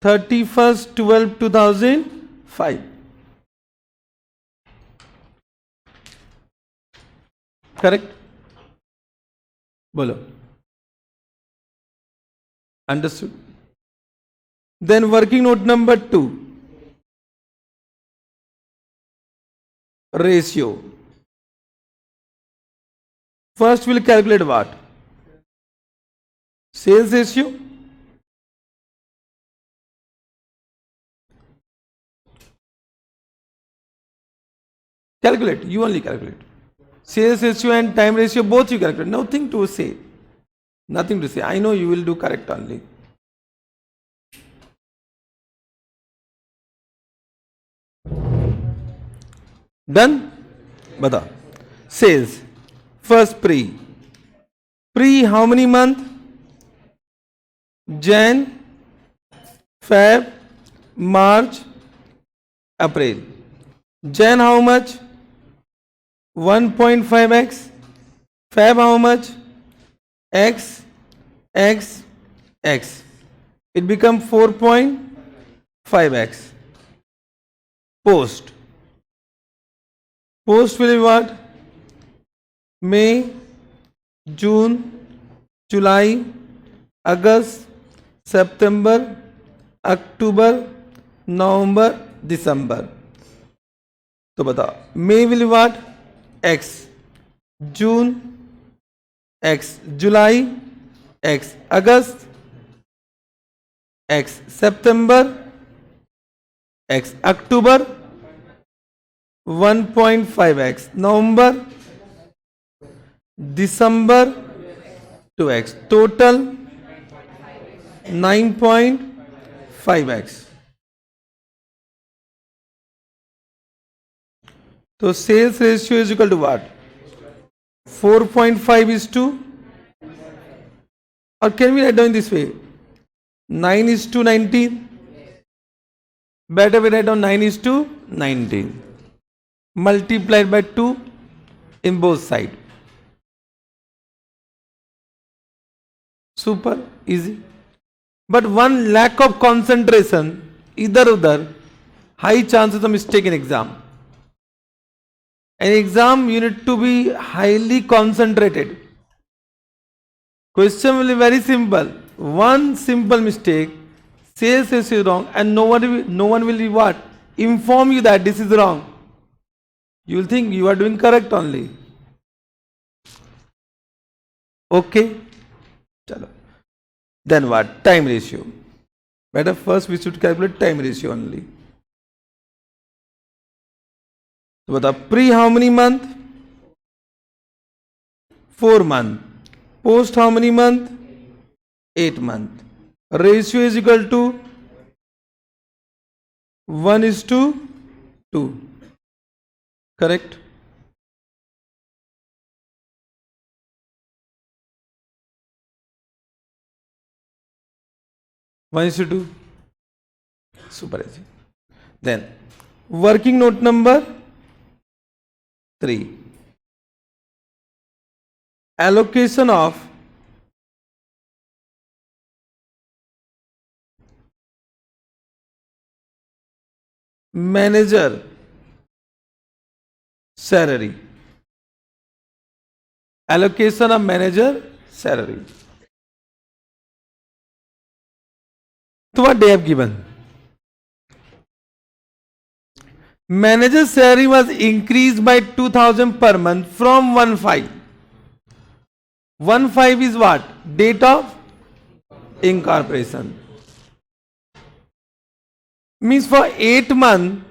31st/12/2005. Correct? Bolo. Understood? Then working note number 2. Ratio. First we'll calculate what? Sales ratio. Calculate. You only calculate. Sales ratio and time ratio both you calculate. Nothing to say. Nothing to say. I know you will do correct only. Done? Bata. Sales. First pre. Pre how many month? Jan, Feb, March, April. Jan how much? 1.5x. Feb how much? X. It become 4.5x. Post. Post will be what? May, जून, जुलाई, अगस्त, सितंबर, अक्टूबर, नवंबर, दिसंबर. तो बताओ, May will what? X. जून, x. जुलाई, x. अगस्त, x. सितंबर, x. अक्टूबर 1.5x. नवंबर, दिसंबर 2x. Total 9.5x. तो sales ratio is equal to what? 4.5 is to, or can we write down this way? 9 is to 19. Better we write down 9 is to 19 multiplied by 2 in both sides. Super easy. But one lack of concentration, इधर उधर, high chances of mistake in exam. In exam you need to be highly concentrated. Question will be very simple. One simple mistake, sales is wrong, and no one will be what? Inform you that this is wrong. You will think you are doing correct only. Okay? Chalo. Then what? Time ratio. Better first we should calculate time ratio only. So बताओ, pre how many month? 4 month. Post how many month? 8 month. Ratio is equal to 1 is to 2. Correct? One is to 2. Super easy. Then working note number 3. Allocation of manager salary. Allocation of manager salary. So what they have given? Manager salary was increased by 2000 per month from 1/5. 1/5 is what? Date of incorporation. Means for 8 months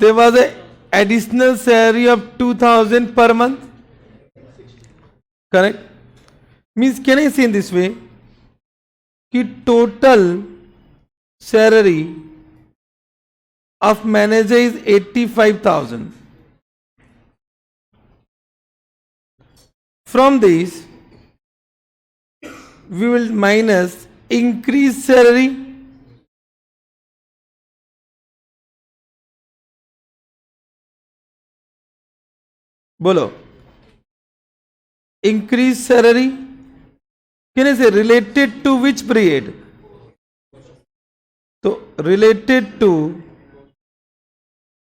there was a additional salary of 2000 per month. Correct? Means can I say in this way? कि total salary of manager is 85,000. From this we will minus increased salary बोलो increased salary can I say related to which period? So related to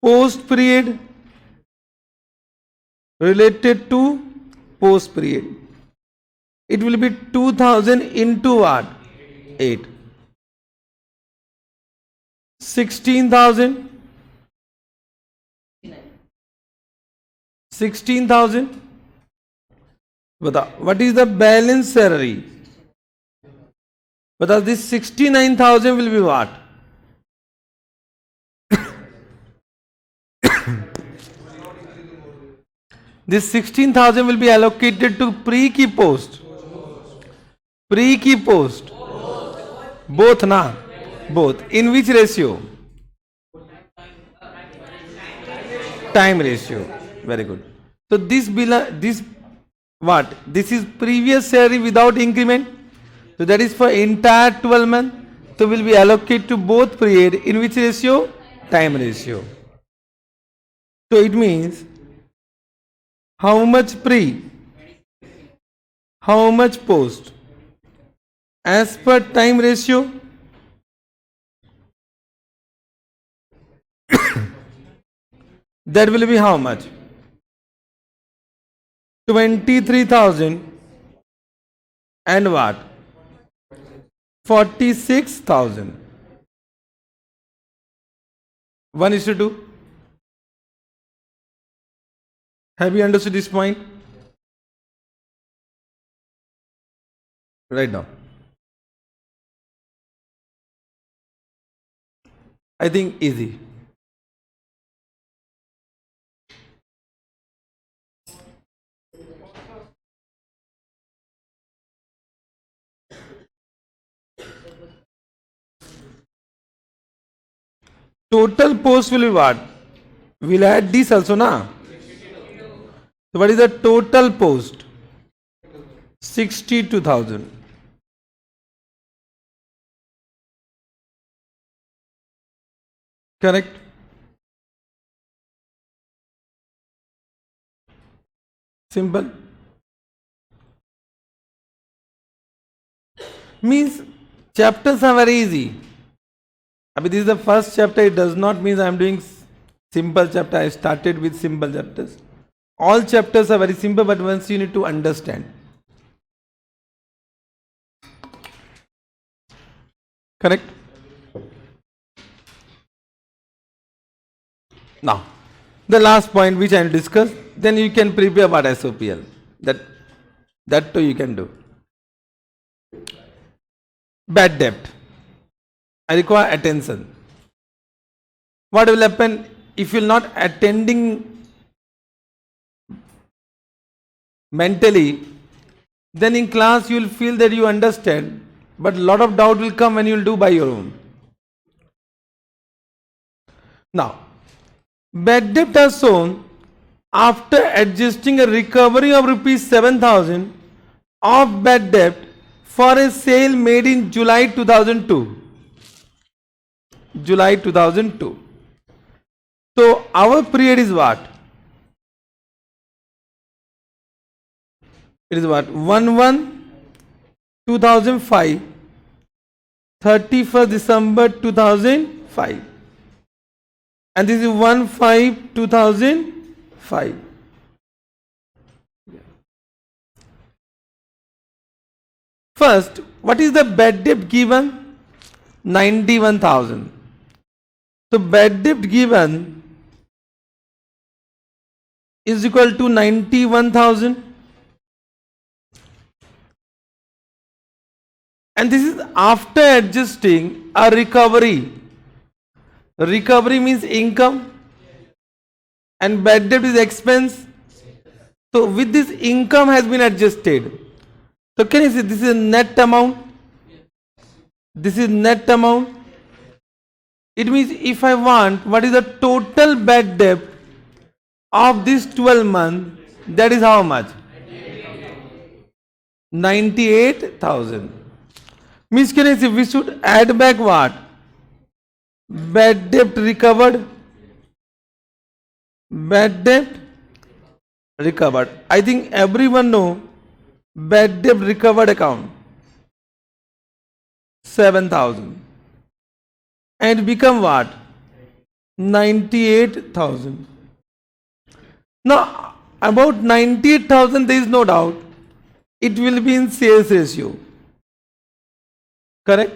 post period, related to post period, it will be 2000 into what? 8. 16,000. 16,000. What is the balance salary? But this 69,000 will be what? This 16,000 will be allocated to pre ki post. Pre ki post. Both na? Both. In which ratio? Time ratio. Very good. So this what? This is previous salary without increment. So that is for entire 12 months. So will be allocated to both period. In which ratio? Time ratio. So it means how much pre, how much post, as per time ratio. That will be how much? 23,000 and what? 46,000. 1:2. Have you understood this point? Right now. I think easy. Total post will be what? We'll add this also, na? So what is the total post? 62,000. Correct? Simple. Means chapters are very easy. I mean, this is the first chapter. It does not mean I am doing simple chapter. I started with simple chapters. All chapters are very simple, but once you need to understand. Correct? Now, the last point which I will discuss, then you can prepare what SOPL. That too you can do. Bad debt. I require attention. What will happen if you are not attending mentally? Then in class you will feel that you understand, but a lot of doubt will come when you will do by your own. Now, bad debt has shown after adjusting a recovery of rupees 7,000 of bad debt for a sale made in July 2002. July 2002. So our period is what? It is what? 1/1/2005, 31st December 2005. And this is 1/5/2005. First, what is the bad debt given? 91,000. So bad debt given is equal to 91,000. And this is after adjusting a recovery. Recovery means income and bad debt is expense. So with this income has been adjusted. So can you see this is net amount? This is net amount. It means if I want what is the total bad debt of this 12 months, that is how much? 98,000. Means can you see we should add back what? Bad debt recovered. Bad debt recovered. I think everyone know bad debt recovered account. 7,000. And become what? 98,000. Now about 98,000 there is no doubt. It will be in sales ratio. Correct?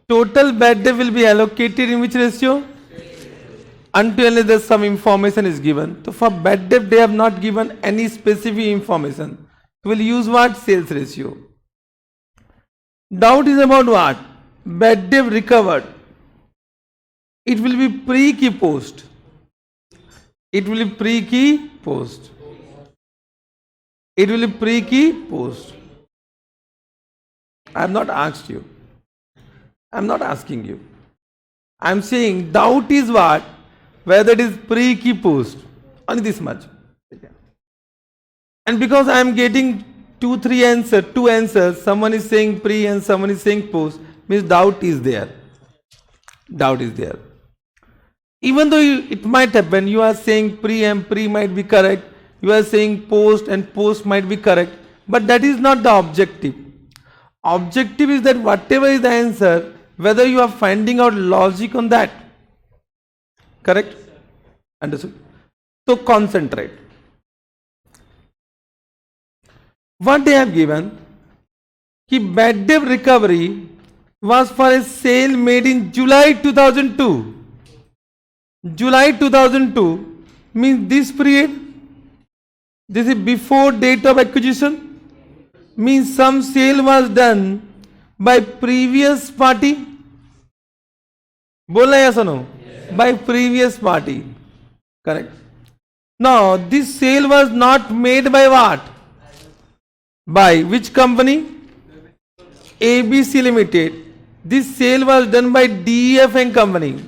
Total bad debt will be allocated in which ratio? Until there some information is given. So for bad debt they have not given any specific information. We will use what? Sales ratio. Doubt is about what? Bad debt recovered. It will be pre-key post. It will be pre-key post. It will be pre-key post. I have not asked you. I am not asking you. I am saying doubt is what? Whether it is pre-key post. Only this much. And because I am getting two answers, someone is saying pre and someone is saying post, means doubt is there. Doubt is there. Even though it might happen, you are saying pre and pre might be correct, you are saying post and post might be correct, but that is not the objective. Objective is that whatever is the answer, whether you are finding out logic on that. Correct? Understood? So concentrate. What they have given, कि bad debt recovery was for a sale made in July 2002. July 2002 means this period. This is before date of acquisition. Means some sale was done by previous party. बोलना है या no? By previous party. Correct. Now this sale was not made by what? By which company? ABC Limited. This sale was done by DEF and company.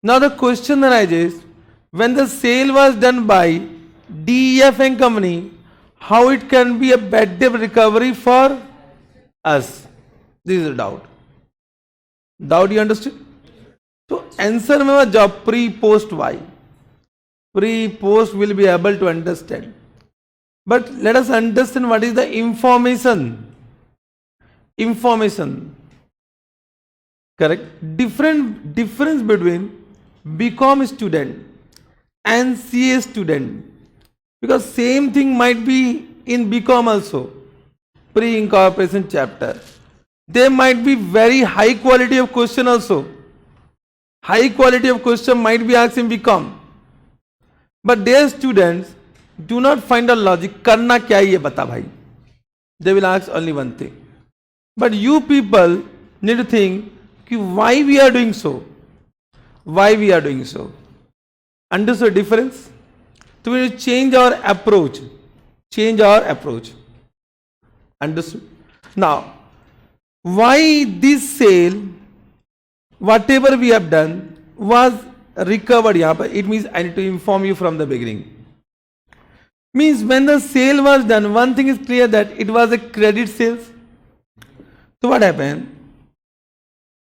Now the question arises, when the sale was done by DEF and company, how it can be a bad debt recovery for us? This is a doubt. Doubt, you understood? So answer में was job pre-post why. Pre-post will be able to understand. But let us understand what is the information. Information. Correct. Difference between BCom student and CA student. Because same thing might be in BCom also. Pre-incorporation chapter. There might be very high quality of question also. High quality of question might be asked in BCom. But their students do not find a logic. करना क्या है ये बता भाई. They will ask only one thing. But you people need to think why we are doing so. Why we are doing so. Understood the difference? So we need to change our approach. Change our approach. Understood? Now, why this sale, whatever we have done, was recovered here? It means I need to inform you from the beginning. Means when the sale was done, one thing is clear that it was a credit sales. So what happened?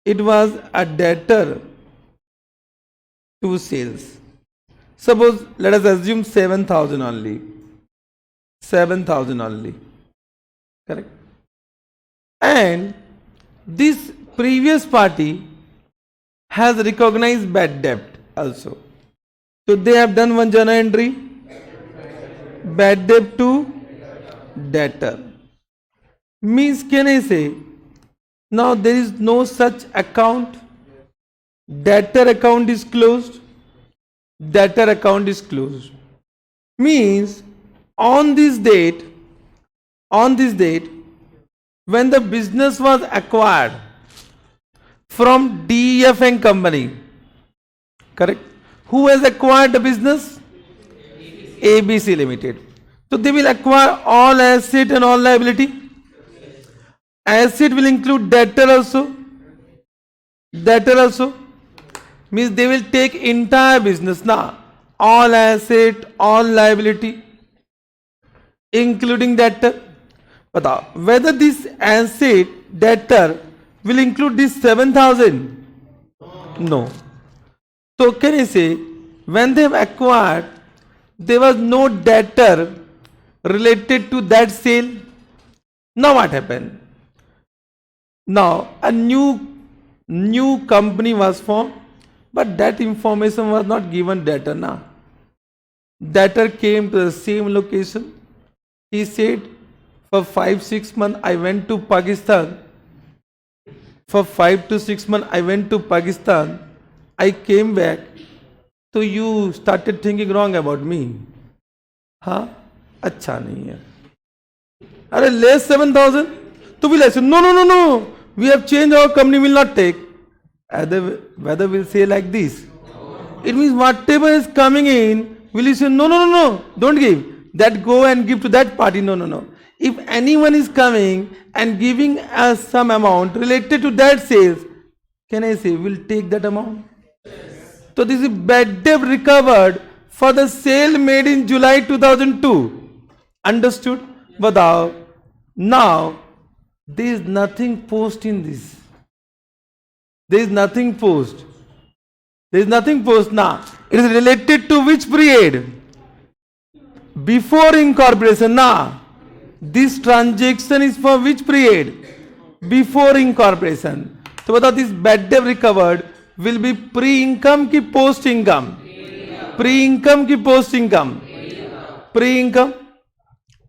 It was a debtor to sales. Suppose let us assume 7,000 only. 7,000 only. Correct? And this previous party has recognized bad debt also. So they have done one journal entry. Bad debt to debtor. Means can I say, now there is no such account. Debtor account is closed. Debtor account is closed. Means on this date, when the business was acquired from DEF and company, correct? Who has acquired the business? ABC Limited. So they will acquire all asset and all liability. Asset will include debtor also. Debtor also. Means they will take entire business now. All asset, all liability, including debtor. But whether this asset, debtor, will include this 7,000? No. So can I say, when they have acquired, there was no debtor related to that sale. Now what happened? Now a new company was formed, but that information was not given debtor now. Debtor came to the same location. He said, for 5-6 months I went to Pakistan. For 5 to 6 months I went to Pakistan. I came back. So you started thinking wrong about me. हाँ अच्छा नहीं है. अरे less 7,000. तो will I say no. We have changed our company, will not take. Whether will say like this. It means whatever is coming in, will you say no, don't give. That go and give to that party. No. If anyone is coming and giving us some amount related to that sales, can I say we'll take that amount? So this is bad debt recovered for the sale made in July 2002. Understood? But now there is nothing post in this. There is nothing post. There is nothing post now. It is related to which period? Before incorporation. Now this transaction is for which period? Before incorporation. So whether this bad debt recovered will be pre-income ki post-income? Pre-income ki post-income? Pre-income.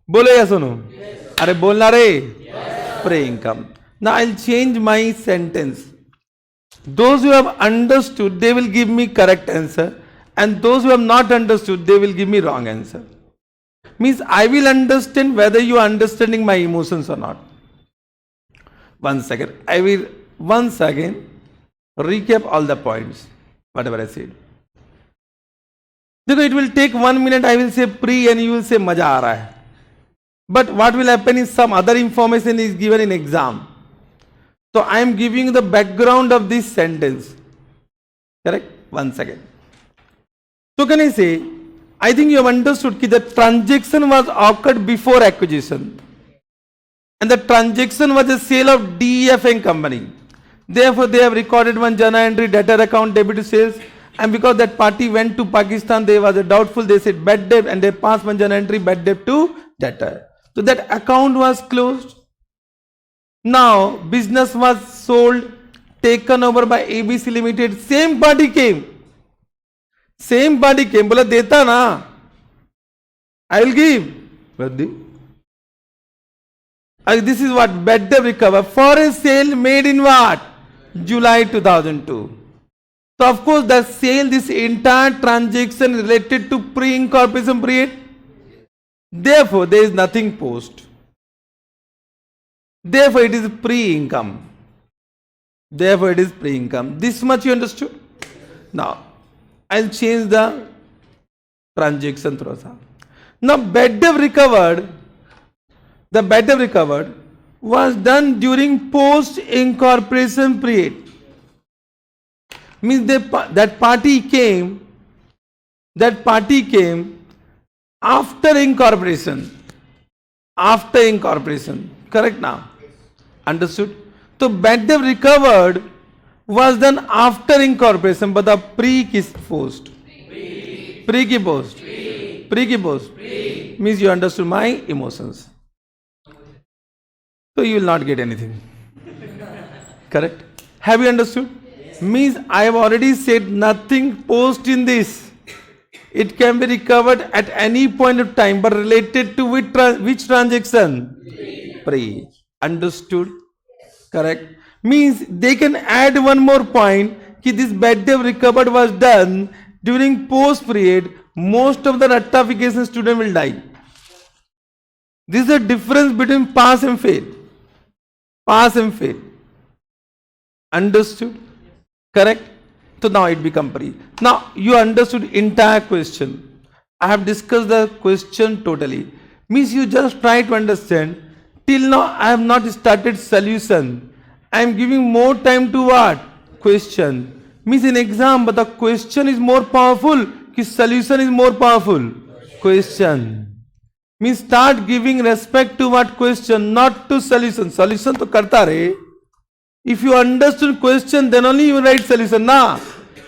बोलो या सुनो? अरे बोलना रे. pre-income. Now I'll change my sentence. Those who have understood, they will give me correct answer, and those who have not understood, they will give me wrong answer. Means I will understand whether you are understanding my emotions or not. One second. I will once again recap all the points, whatever I said. It will take 1 minute, I will say pre and you will say maja aa raha hai. But what will happen is some other information is given in exam. So I am giving the background of this sentence. Correct? 1 second. So can I say, I think you have understood that the transaction was occurred before acquisition. And the transaction was a sale of DEF and company. Therefore, they have recorded one journal entry, debtor account, debit to sales. And because that party went to Pakistan, they was a doubtful, they said bad debt, and they passed one journal entry, bad debt to debtor. So that account was closed. Now, business was sold, taken over by ABC Limited. Same party came. Bola deta na. I will give. This is what bad debt recover for a sale made in what? July 2002. So of course the sale, this entire transaction related to pre-incorporation period. Therefore there is nothing post. Therefore it is pre-income. This much you understood? Now I'll change the transaction through. Now bad debt recovered. The bad debt recovered was done during post-incorporation period. Means that party came after incorporation. Correct now? Understood? So bad debt recovered was done after incorporation, but the pre is post. Pre ki post. Means you understood my emotions. So you will not get anything. Correct? Have you understood? Means I have already said nothing post in this. It can be recovered at any point of time, but related to which transaction? Pre. Understood? Correct? Means they can add one more point. This bad debt recovered was done during post period. Most of the rectification student will die. This is the difference between pass and fail. Understood? Correct? So now it becomes pre. Now you understood entire question. I have discussed the question totally. Means you just try to understand. Till now I have not started solution. I am giving more time to what? Question. Means in exam, but the question is more powerful. Solution is more powerful. Question. Means start giving respect to what? Question, not to solution. Solution to karta re. If you understand question, then only you write solution. Nah.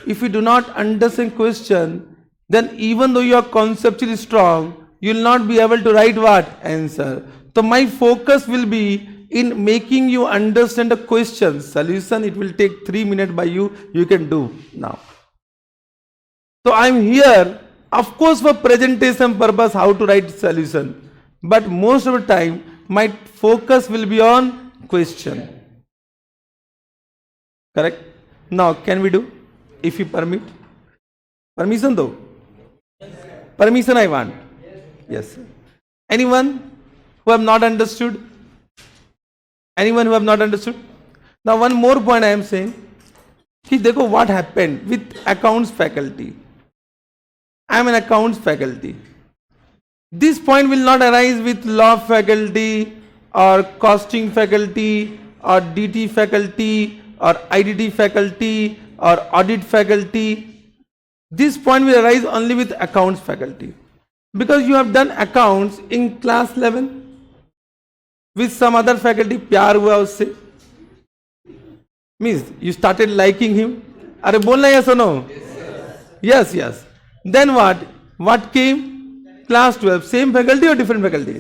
If you do not understand question, then even though your conceptually strong, you will not be able to write what? Answer. So my focus will be in making you understand the question. Solution, it will take 3 minutes by you. You can do now. So I am here, of course, for presentation purpose, how to write solution. But most of the time, my focus will be on question. Correct? Now, can we do? If you permit. Permission though? Permission I want. Yes. Anyone who have not understood? Anyone who have not understood? Now one more point I am saying. Dekho what happened with accounts faculty. I am an accounts faculty. This point will not arise with law faculty or costing faculty or DT faculty or IDT faculty or audit faculty. This point will arise only with accounts faculty. Because you have done accounts in class 11 with some other faculty, pyar hua usse. Means you started liking him. Are bolna yes or no? Yes. Then what? What came? Class 12. Same faculty or different faculty?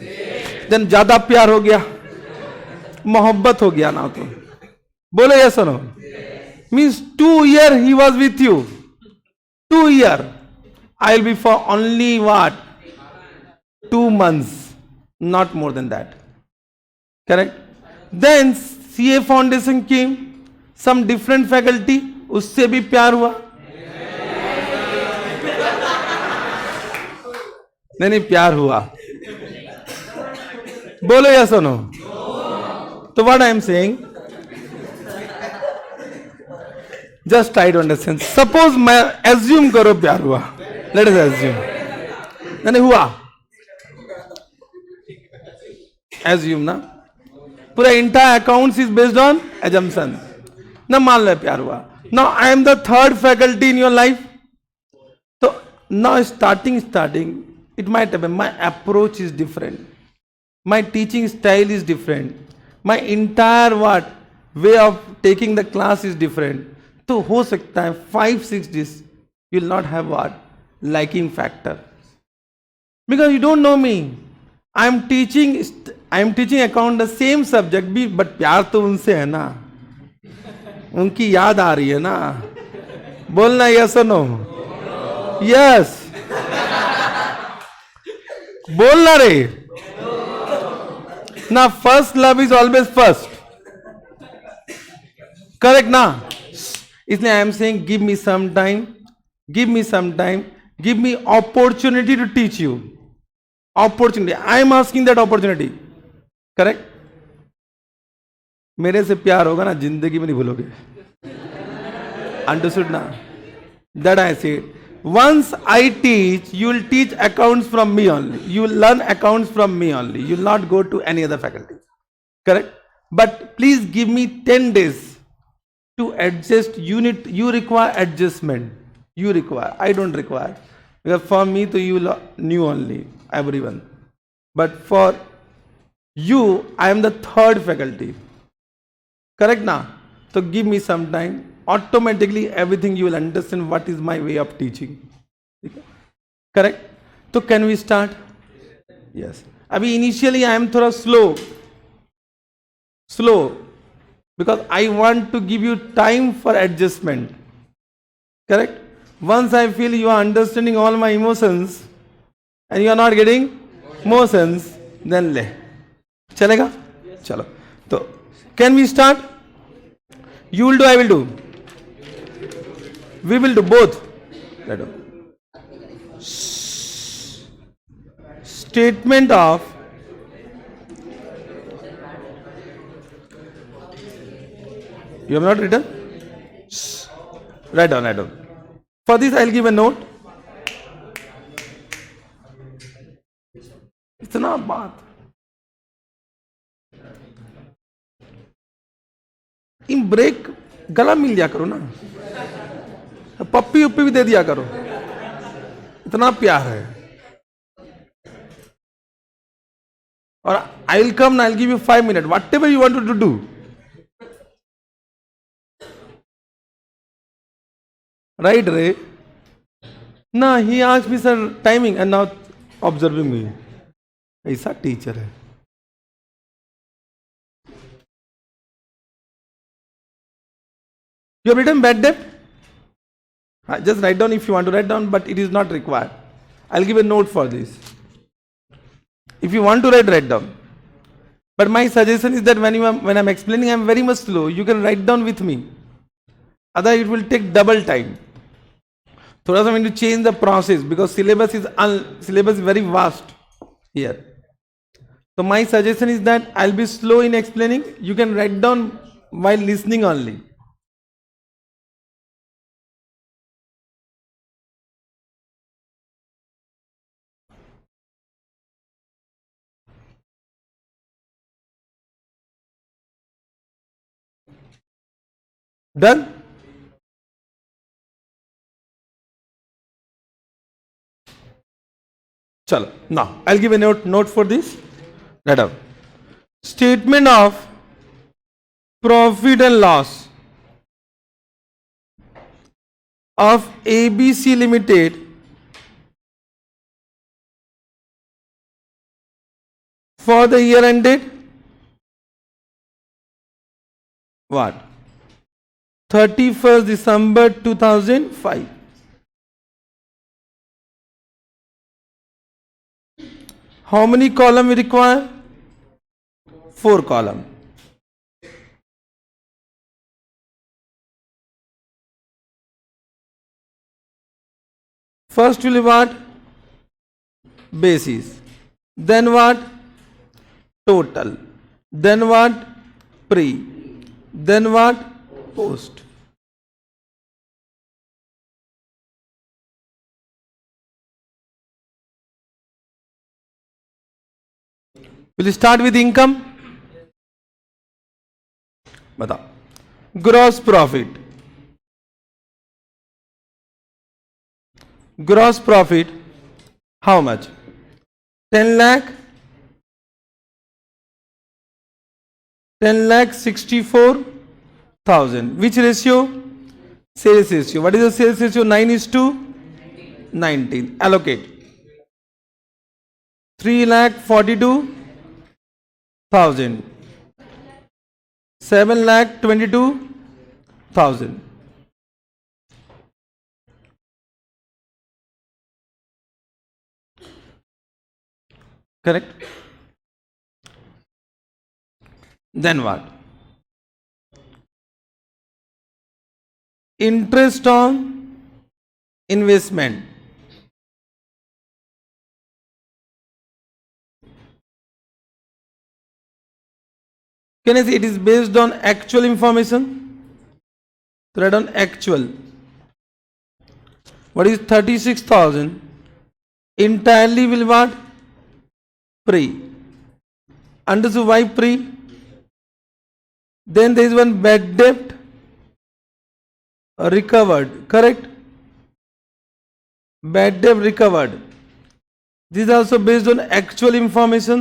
Then ज़्यादा प्यार हो गया, मोहब्बत हो गया ना तो. बोलो yes or no? Means 2 years he was with you. 2 years. I'll be for only what? 2 months. Not more than that. Correct? Then CA foundation came, some different faculty, उससे भी प्यार हुआ? नहीं नहीं, प्यार हुआ, बोलो या सुनो. तो what I am saying, just try to understand. Suppose मैं assume करो प्यार हुआ, let us assume. नहीं हुआ, assume ना, पूरा entire accounts is based on assumption. ना मान लो प्यार हुआ. Now I am the third faculty in your life. So now starting, it might happen. My approach is different. My teaching style is different. My entire way of taking the class is different. तो हो सकता है 5-6 days you will not have liking factor, because you don't know me. I am teaching account the same subject भी, but प्यार तो उनसे है ना, उनकी याद आ रही है ना. बोलना yes or no? Yes. बोलना रे. Now first love is always first. Correct ना? इसलिए I am saying give me some time, give me opportunity to teach you. Opportunity. I am asking that opportunity. Correct? मेरे से प्यार होगा ना, जिंदगी में नहीं भूलोगे. Understood ना? That I say. Once I teach, you will teach accounts from me only. You will learn accounts from me only. You will not go to any other faculty. Correct? But please give me 10 days to adjust. You require adjustment. You require. I don't require. Because for me, to you new only. Everyone. But for you, I am the third faculty. Correct now? So give me some time. Automatically everything you will understand what is my way of teaching. Correct? So can we start? Yes. Abhi initially I am thoda slow, because I want to give you time for adjustment. Correct? Once I feel you are understanding all my emotions and you are not getting motions, then le. Chalega? Chalo. So can we start? You will do, I will do. We will do both. Statement of you have not written? Write down. For this I will give a note. इतना बात इन break गला मिल जाया करो ना, पप्पी उप्पी भी दे दिया करो, इतना प्यार है. और I will come, I will give you 5 minutes, whatever you want to do. Right रे ना, he asked me sir timing and now observing me. ऐसा टीचर है. You have written bad debt? Just write down if you want to write down, but it is not required. I'll give a note for this. If you want to write down. But my suggestion is that when I'm explaining, I'm very much slow. You can write down with me. Otherwise, it will take double time. Thoda sa I need to change the process, because syllabus is very vast here. So my suggestion is that I'll be slow in explaining. You can write down while listening only. Done? Chalo. Now, I'll give a note for this. Write down. Statement of profit and loss of ABC Limited for the year ended what? 31st December 2005. How many column we require? 4 column. First will be what? Basis. Then what? Total. Then what? Pre. Then what? Post. We'll start with income. बताओ. Gross profit. Gross profit. How much? 10 lakh. 10 lakh 64,000. Which ratio? Sales ratio. What is the sales ratio? 9:19. Allocate. 3 lakh 42,000. 7 lakh 22,000. Correct? Then what? Interest on investment. Can I say it is based on actual information? So write on actual. What is 36,000? Entirely will what? Pre. Understood why pre? Then there is one bad debt recovered. Correct? Bad debt recovered. This is also based on actual information.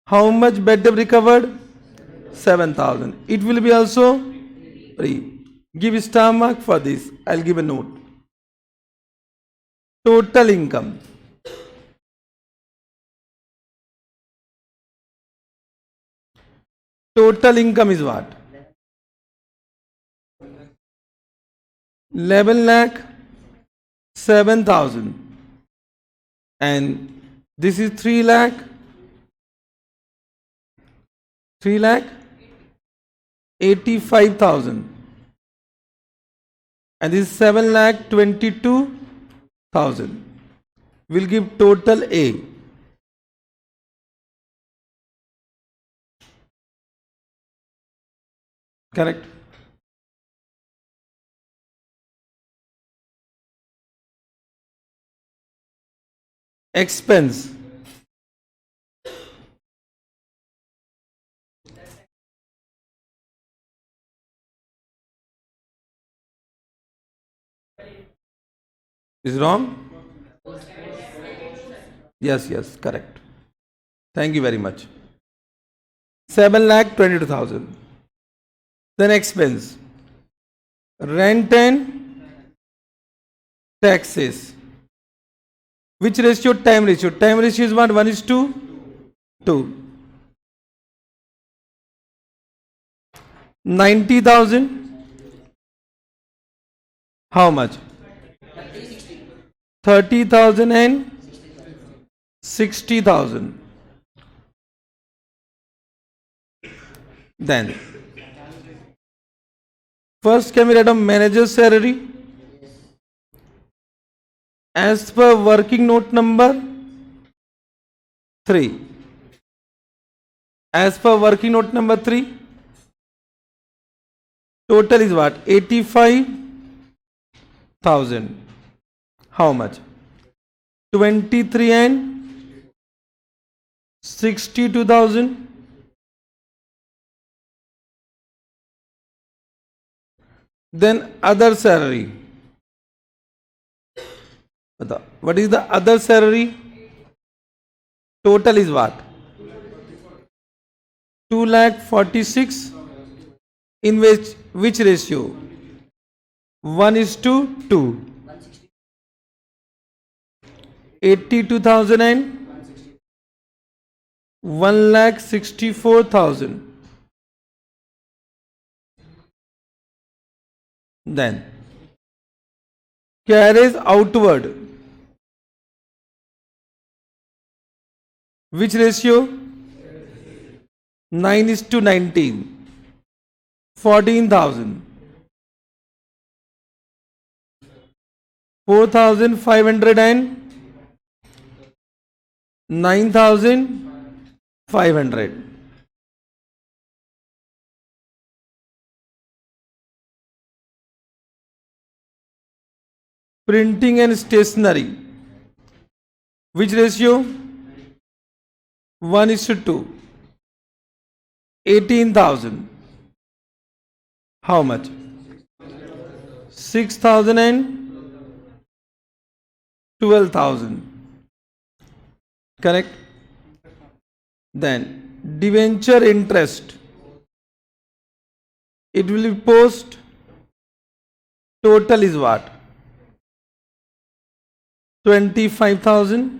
How much bad debt recovered? 7,000. It will be also pre. Give star mark for this. I'll give a note. Total income. Total income is what? 11 lakh 7,000. And this is 3 lakh 85,000. And this is 7 lakh 22,000. We'll give total A. Correct? Expense. Is wrong? Yes, correct. Thank you very much. 7 lakh 22,000. Then expense. Rent and taxes. Which ratio? Time ratio. Time ratio is what? 1:2. 90,000. How much? 30,000 and 60,000. Then first can we write a manager's salary as per working note number 3. As per working note number 3, total is what? 85,000. How much? 23 and 62,000. Then other salary. What is the other salary? Total is what? 2 lakh 46. In which ratio? 1:2. 82,000 and 1,64,000. Then carries outward. Which ratio? 9:19. 14,000. 4,500 and 9,500. Printing and stationery. Which ratio? 1:2. 18,000. How much? 6,000 and 12,000. Correct? Then debenture interest. It will be post. Total is what? 25,000.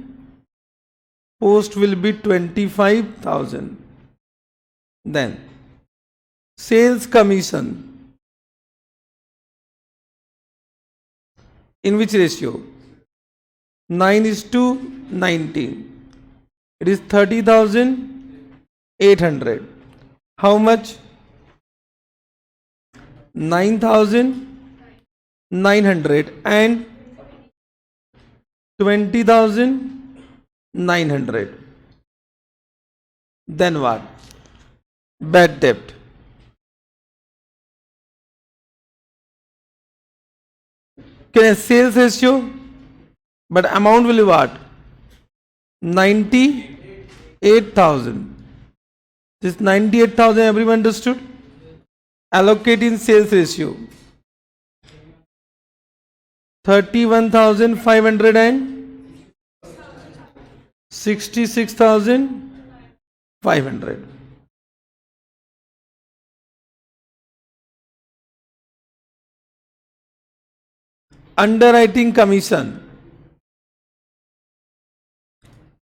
Post will be 25,000. Then sales commission. In which ratio? 9:19. It is 30,800. How much? 9,900 and 20,900. Then what? Bad debt. Okay, sales ratio, but amount will be what? 98,000. This 98,000 everyone understood? Allocate in sales ratio. 31,500 and 66,500. Underwriting commission.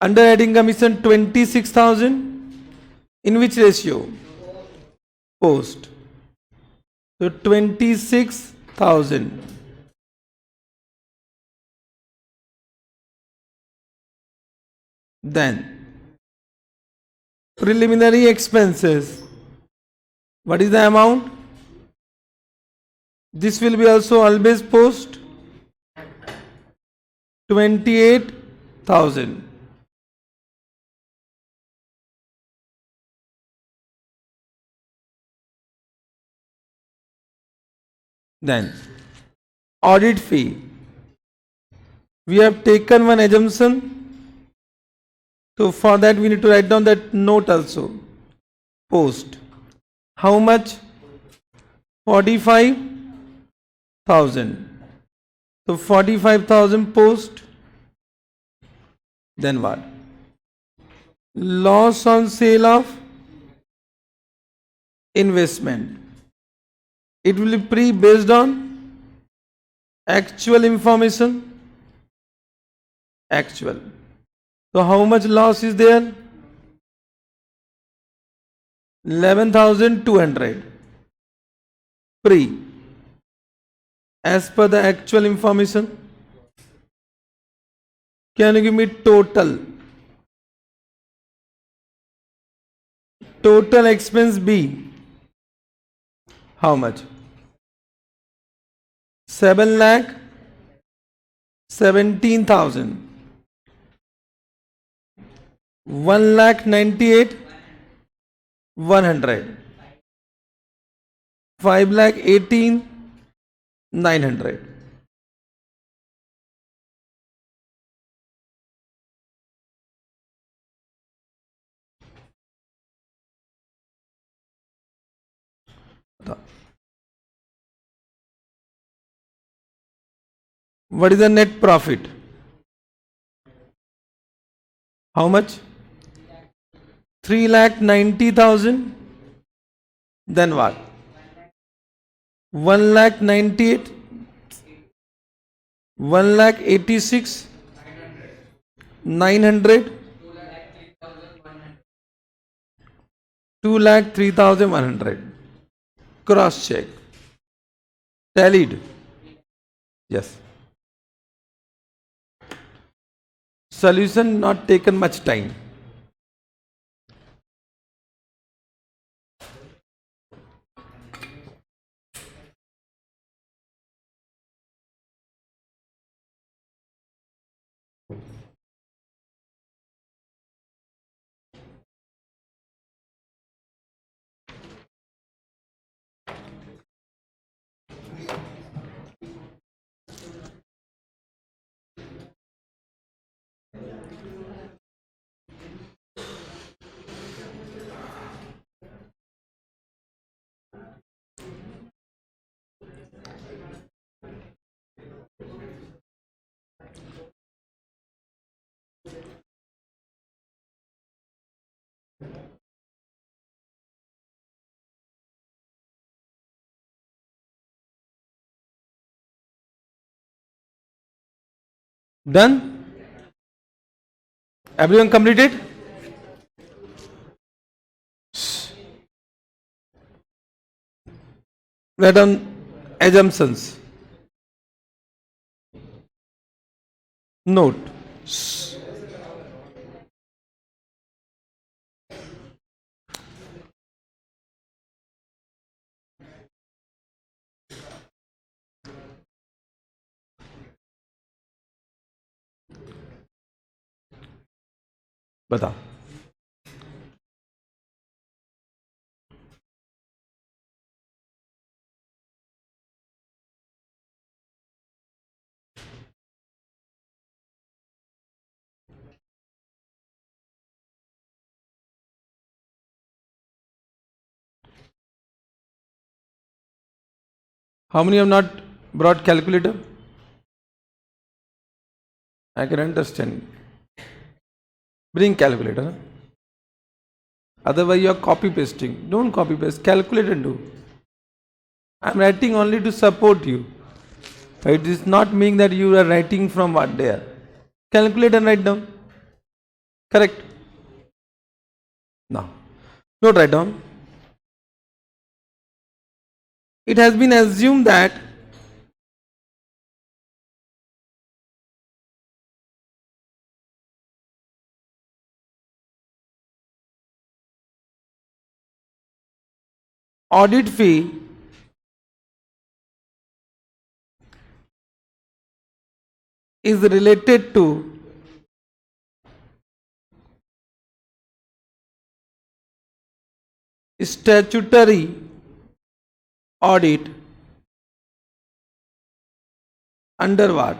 Underwriting commission 26,000. In which ratio? Post. So 26,000. Then preliminary expenses. What is the amount? This will be also always post. 28,000. Then audit fee. We have taken one assumption. So for that we need to write down that note also. Post. How much? 45,000. So 45,000 post. Then what? Loss on sale of investment. It will be based on actual information. Actual. So how much loss is there? 11,200. Pre. As per the actual information. Can you give me total? Total expense B. How much? 7,17,000. 1,98,100. 5,18,900. What is the net profit? How much? 3,90,000. Then what? 1,98,000. 1,86,900. 2,03,100. Cross check. Tallied. Yes. Solution not taken much time. Done? Everyone completed? Write down assumptions. Note. बता. How many have not brought calculator? I can understand. Bring calculator. Huh? Otherwise you are copy pasting. Don't copy paste. Calculate and do. I am writing only to support you. It does not mean that you are writing from what there. Calculate and write down. Correct. Now, note write down. It has been assumed that audit fee is related to statutory audit under what?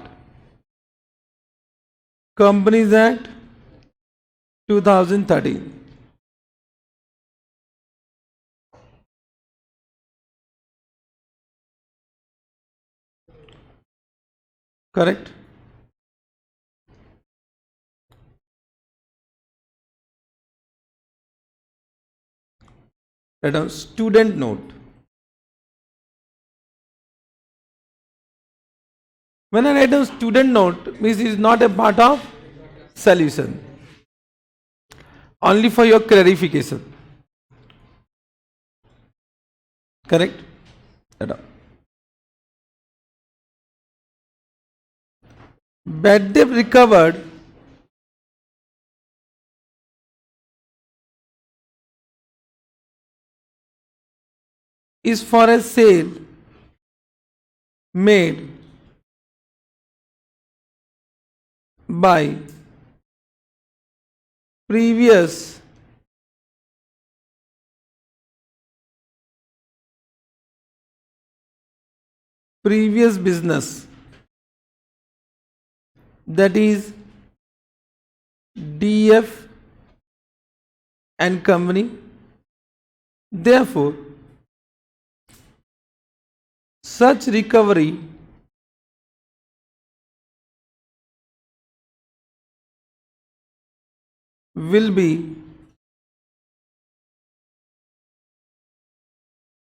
Companies Act 2013. Correct? Write down student note. When I write down student note, means it is not a part of solution. Only for your clarification. Correct? Write down. Bad debt recovered is for a sale made by previous business, that is DF and company. Therefore, such recovery will be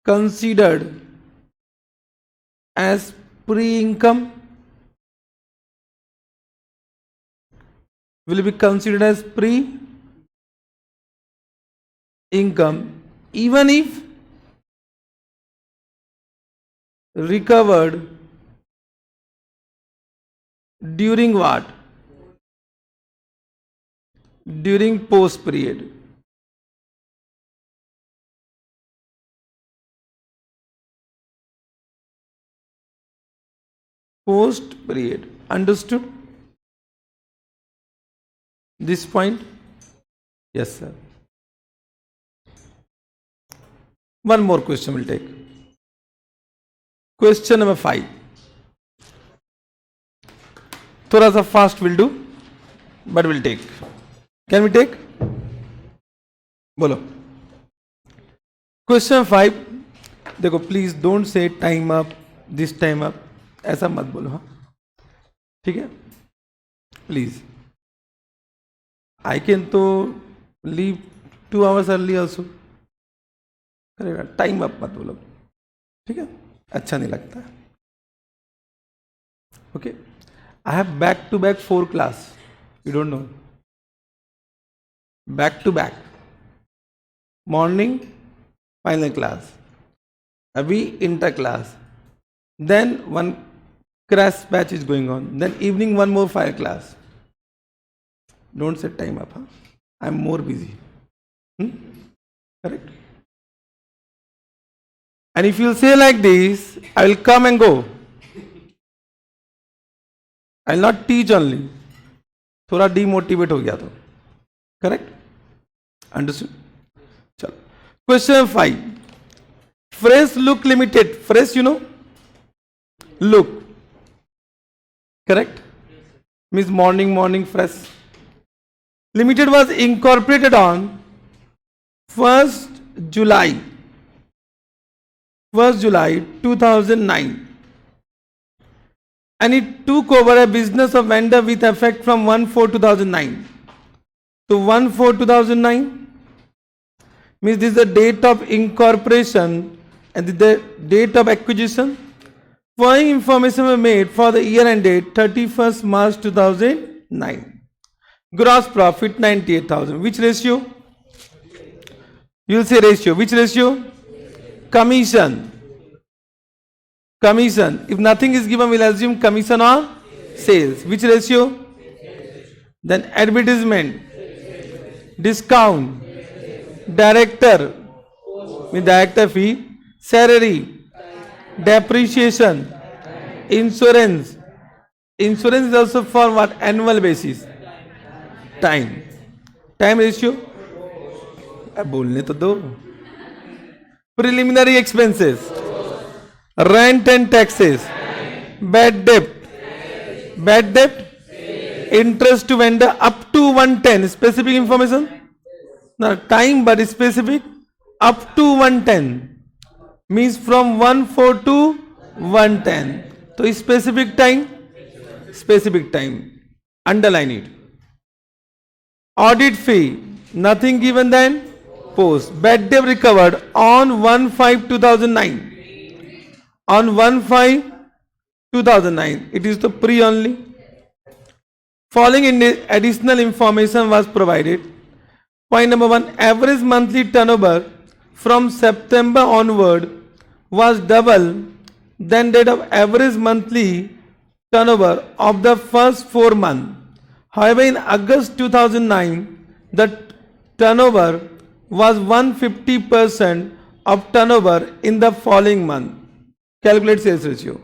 considered as pre-income, even if recovered during what? During post period. Post period. Understood? this point? Yes, sir. One more question we'll take. Question number 5. थोड़ा सा fast will do, but we'll take. Can we take? बोलो. Question 5. देखो please don't say time up, this time up, ऐसा मत बोलो. हाँ ठीक है, please. I can to leave 2 hours early also. करेगा, टाइम अप मत बोलो. ठीक है, अच्छा नहीं लगता है. Okay, I have back to back 4 class. You don't know, back to back. Morning final class, अभी inter class, then one crash batch is going on, then evening one more fire class. Don't set time up, huh? I'm more busy. Correct? And if you say like this, I will come and go. I will not teach only. थोड़ा demotivate हो गया तो. Correct? Understood? चलो. Question 5. Fresh look limited. Fresh, you know? Look. Correct? Means morning fresh. Limited was incorporated on 1st July 2009, and it took over a business of vendor with effect from 1/4/2009. So 1/4/2009 means this is the date of incorporation and the date of acquisition. Following information were made for the year end date 31st March 2009. Gross profit 98,000. Which ratio? You will say ratio. Which ratio? Commission. Commission. If nothing is given, we'll assume commission on sales. Which ratio? Then advertisement, discount, director, means director fee, salary, depreciation, insurance. Insurance is also for what? Annual basis. Time. Time ratio. अब बोलने तो दो. Preliminary expenses, rent and taxes, bad debt, interest to vendor up to 110. Specific information. Not time but specific. Up to 110 means from 1/4 to 110. So specific time. Underline it. Audit fee, nothing given then post. Bad debt recovered on 1/5/2009. On 1/5/2009. It is the pre only. Following additional information was provided. Point number 1. Average monthly turnover from September onward was double than that of average monthly turnover of the first 4 months. However, in August 2009, the turnover was 150% of turnover in the following month. Calculate sales ratio.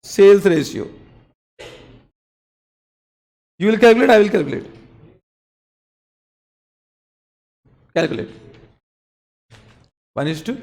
Sales ratio. You will calculate, I will calculate. Calculate. 1:2.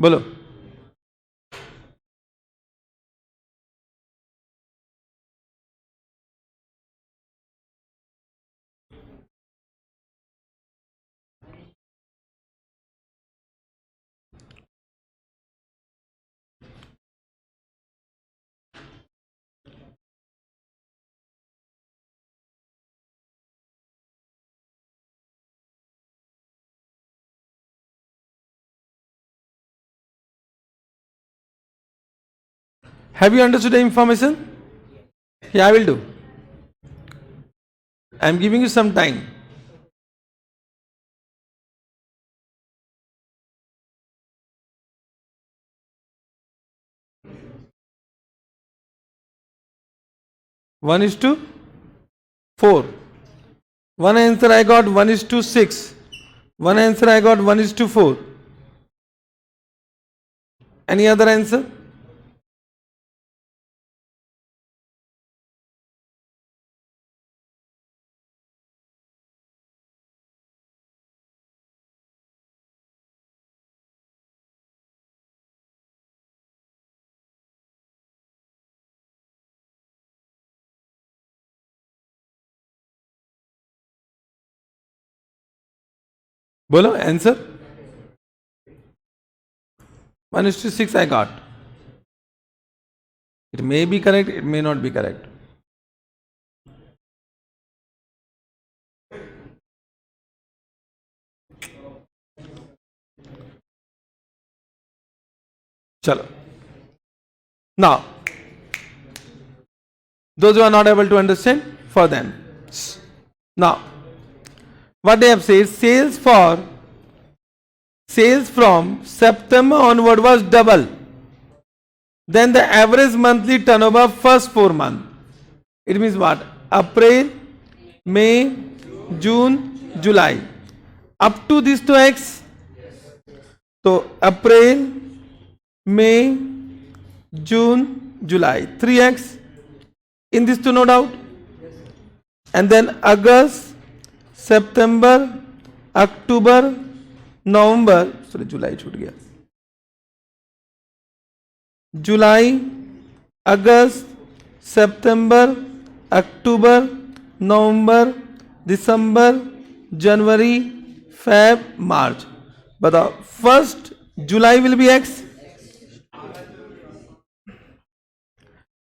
बोलो. Have you understood the information? Yeah, I will do. I am giving you some time. One is to 4. One answer I got 1 is to 6. One answer I got 1 is to 4. Any other answer? Bolo, answer. 1 is to 6 I got. It may be correct, it may not be correct. Chalo. Now, those who are not able to understand, for them. Now, what they have said, sales from September onward was double. Then the average monthly turnover first 4 months. It means what? April, May, June, July. Up to this 2x. So April, May, June, July. 3x. In this two, no doubt. And then August, September, October, November. Sorry, July छूट गया. July, August, September, October, November, December, January, Feb, March. बताओ, first July will be X.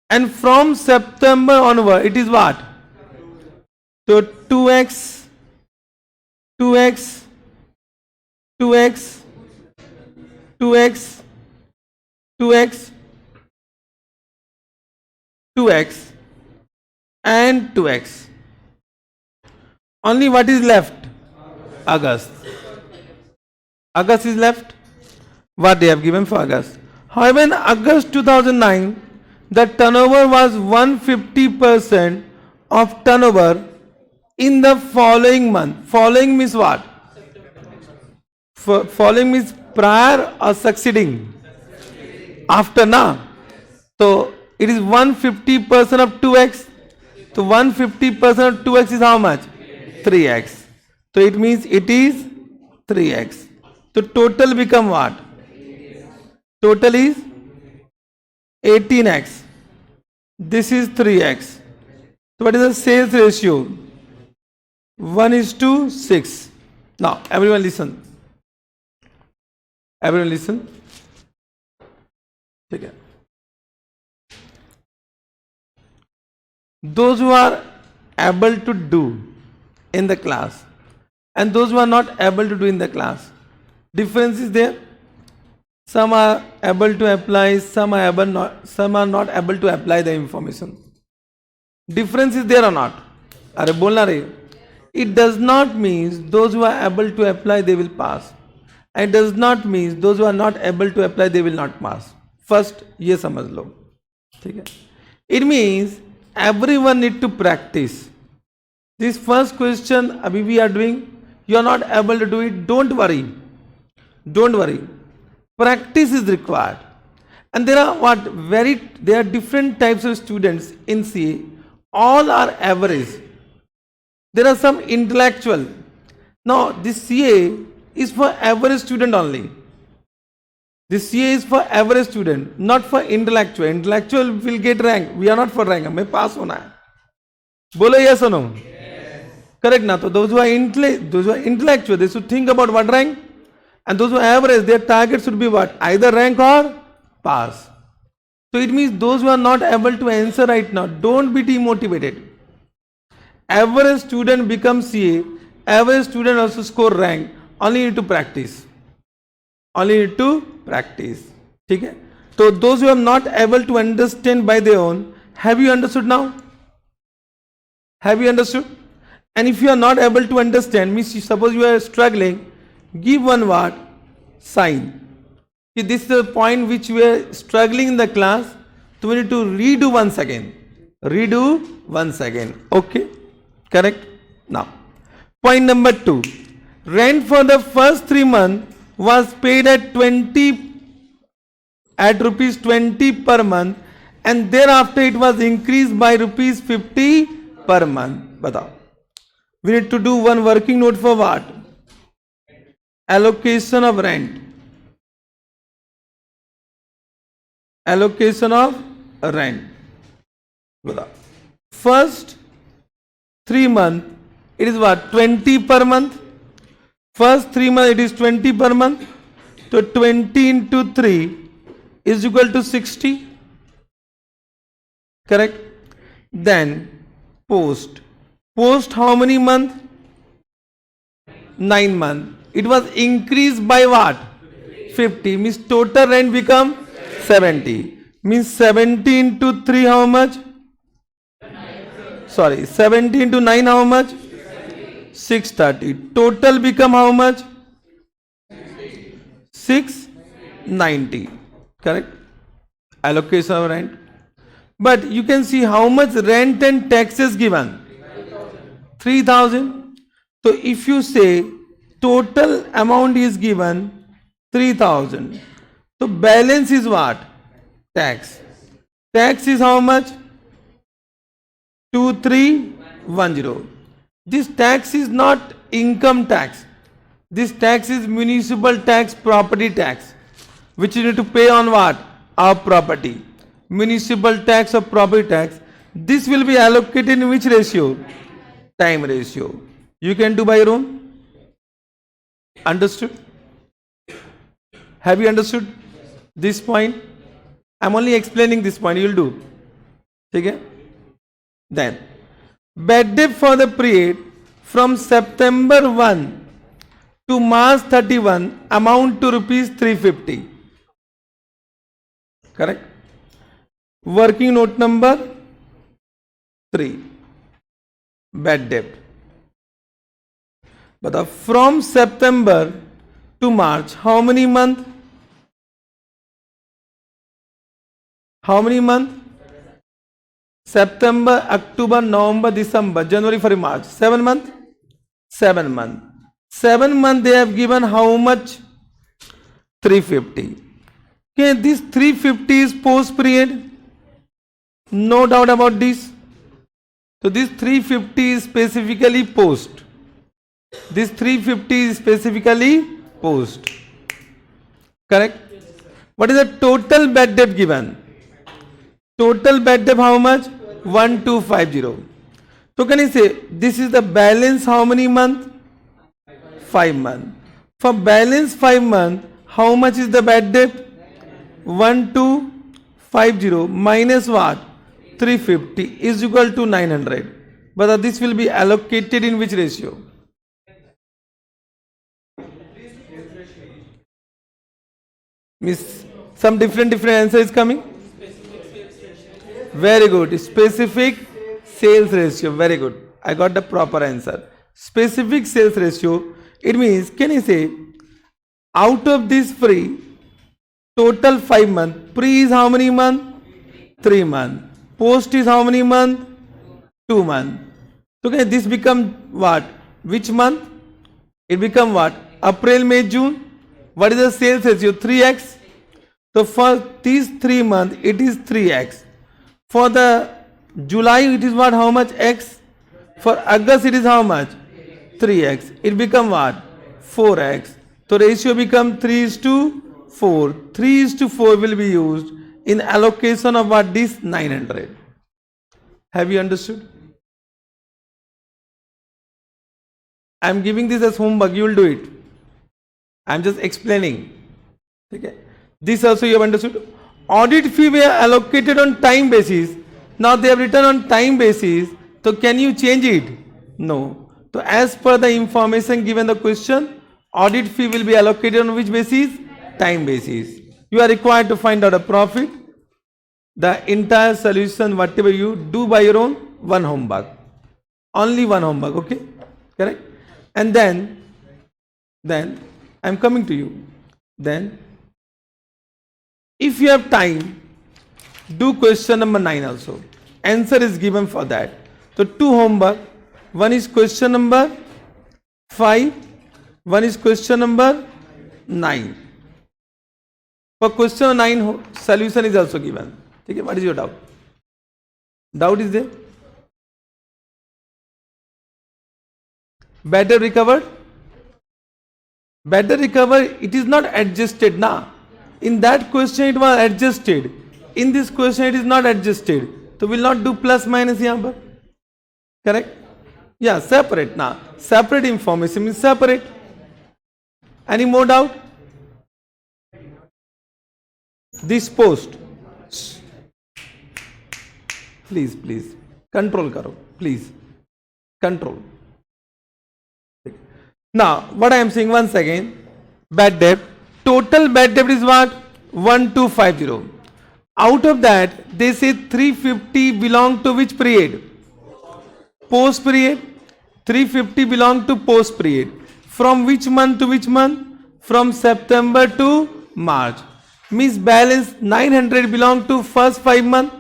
And from September onward, it is what? So 2x, 2x, 2x, 2x, 2x, 2x, and 2x. Only what is left? August. August is left. What they have given for August. However, in August 2009, the turnover was 150% of turnover in the following month. Following means what? Following means prior or succeeding? After na. So it is 150% of 2x. So 150% of 2x is how much? 3x. So it means it is 3x. So total become what? Total is 18x. This is 3x. So what is the sales ratio? 1:6. Now everyone listen. Everyone listen. Okay. Those who are able to do in the class and those who are not able to do in the class, difference is there. Some are able to apply, some are not able to apply the information. Difference is there or not? Are bolna rahe? It does not mean those who are able to apply they will pass. It does not mean those who are not able to apply they will not pass. First, ये समझ लो, ठीक है? It means everyone need to practice. This first question, abhi we are doing. You are not able to do it. Don't worry. Don't worry. Practice is required. And there are different types of students in CA. All are average. There are some intellectual. Now this CA is for average student only. This CA is for average student, not for intellectual. Intellectual will get rank. We are not for rank. हमें pass होना है. बोलो yes or no? Yes. Correct ना? तो those who are intellectual, they should think about what rank. And those who are average, their target should be what? Either rank or pass. So it means those who are not able to answer right now, don't be demotivated. Average student becomes CA. Average student also score rank. Only need to practice. Only need to practice. ठीक है? So those who are not able to understand by their own, have you understood now? Have you understood? And if you are not able to understand, means suppose you are struggling, give one word, sign. See, this is the point which we are struggling in the class. So we need to redo once again. Redo once again. Okay? Correct? Now, point number 2. Rent for the first 3 months was paid at rupees 20 per month, and thereafter it was increased by rupees 50 per month. Batao. We need to do one working note for what? Allocation of rent. Allocation of rent. Batao. First 3 months, it is what? 20 per month. First 3 months, it is 20 per month. So 20 into 3 is equal to 60. Correct? Then post. Post how many months? 9 months. It was increased by what? 50. Means total rent become 70. Means 70 into 3 how much? Sorry, 70 into 9 how much? 630. Total become how much? 690. Correct? Allocation of rent. But you can see how much rent and taxes given. 3000. So if you say total amount is given 3000. So balance is what? Tax. Tax is how much? 2310. This tax is not income tax. This tax is municipal tax, property tax, which you need to pay on what? Our property. Municipal tax or property tax. This will be allocated in which ratio? Time ratio. You can do by your own. Understood? Have you understood this point? I am only explaining this point. You will do. Okay? Then, bad debt for the period from September 1 to March 31 amount to rupees 350. Correct? Working note number 3. Bad debt. But from September to March, how many months? How many months? September, October, November, December, January, February, March. 7 months? 7 months. 7 months they have given how much? 350. Okay, this 350 is post period. No doubt about this. So this 350 is specifically post. This 350 is specifically post. Correct? What is the total bad debt given? Total bad debt how much? 1250. So can you say this is the balance how many months? 5 months. For balance 5 months, how much is the bad debt? 1250 minus what? 350 is equal to 900. But this will be allocated in which ratio? Miss, some different answer is coming. Very good. Specific sales ratio. Very good. I got the proper answer. Specific sales ratio. It means, can you say, out of this free, total 5 months. Pre is how many months? 3 months. Post is how many months? 2 months. So okay, this become what? Which month? It become what? April, May, June. What is the sales ratio? 3x. So for these 3 months, it is 3x. For the July, it is what? How much? X. For August, it is how much? 3x. It become what? 4x. So ratio become 3:4. 3:4 will be used in allocation of what? This 900. Have you understood? I am giving this as homework. You will do it. I am just explaining. Okay. This also you have understood. Audit fee were allocated on time basis. Now they have written on time basis. So can you change it? No. So as per the information given the question, audit fee will be allocated on which basis? Time basis. You are required to find out a profit. The entire solution, whatever you do by your own, one homework. Only one homework, okay? Correct? And then I'm coming to you. Then, if you have time, do question number 9 also. Answer is given for that. So, 2 homework. One is question number 5. One is question number 9. For question 9, solution is also given. Okay, what is your doubt? Doubt is there? Better recovered? Better recover, it is not adjusted now. In that question it was adjusted. In this question it is not adjusted. So we will not do plus minus here. Correct? Yeah, separate now. Separate information means separate. Any more doubt? This post. Please. Control karo. Please. Control. Now, what I am saying once again, bad debt. Total bad debt is what? 1250. Out of that, they say 350 belong to which period? Post period. 350 belong to post period. From which month to which month? From September to March. Means balance 900 belong to first 5 months.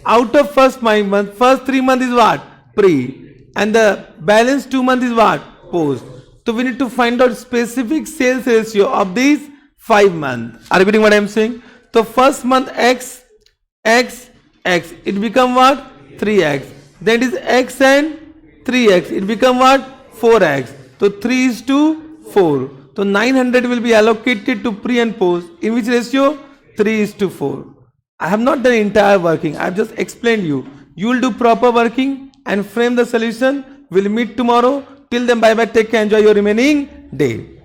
Out of first 5 months, first 3 months is what? Pre. And the balance 2 months is what? Post. So we need to find out specific sales ratio of these 5 months. Are you getting what I am saying? So first month X, it become what? 3X. Then it is X and 3X. It become what? 4X. So 3 is to 4. So 900 will be allocated to pre and post. In which ratio? 3 is to 4. I have not done entire working. I have just explained you. You will do proper working and frame the solution. We'll meet tomorrow. Till then, bye bye. Take care. Enjoy your remaining day.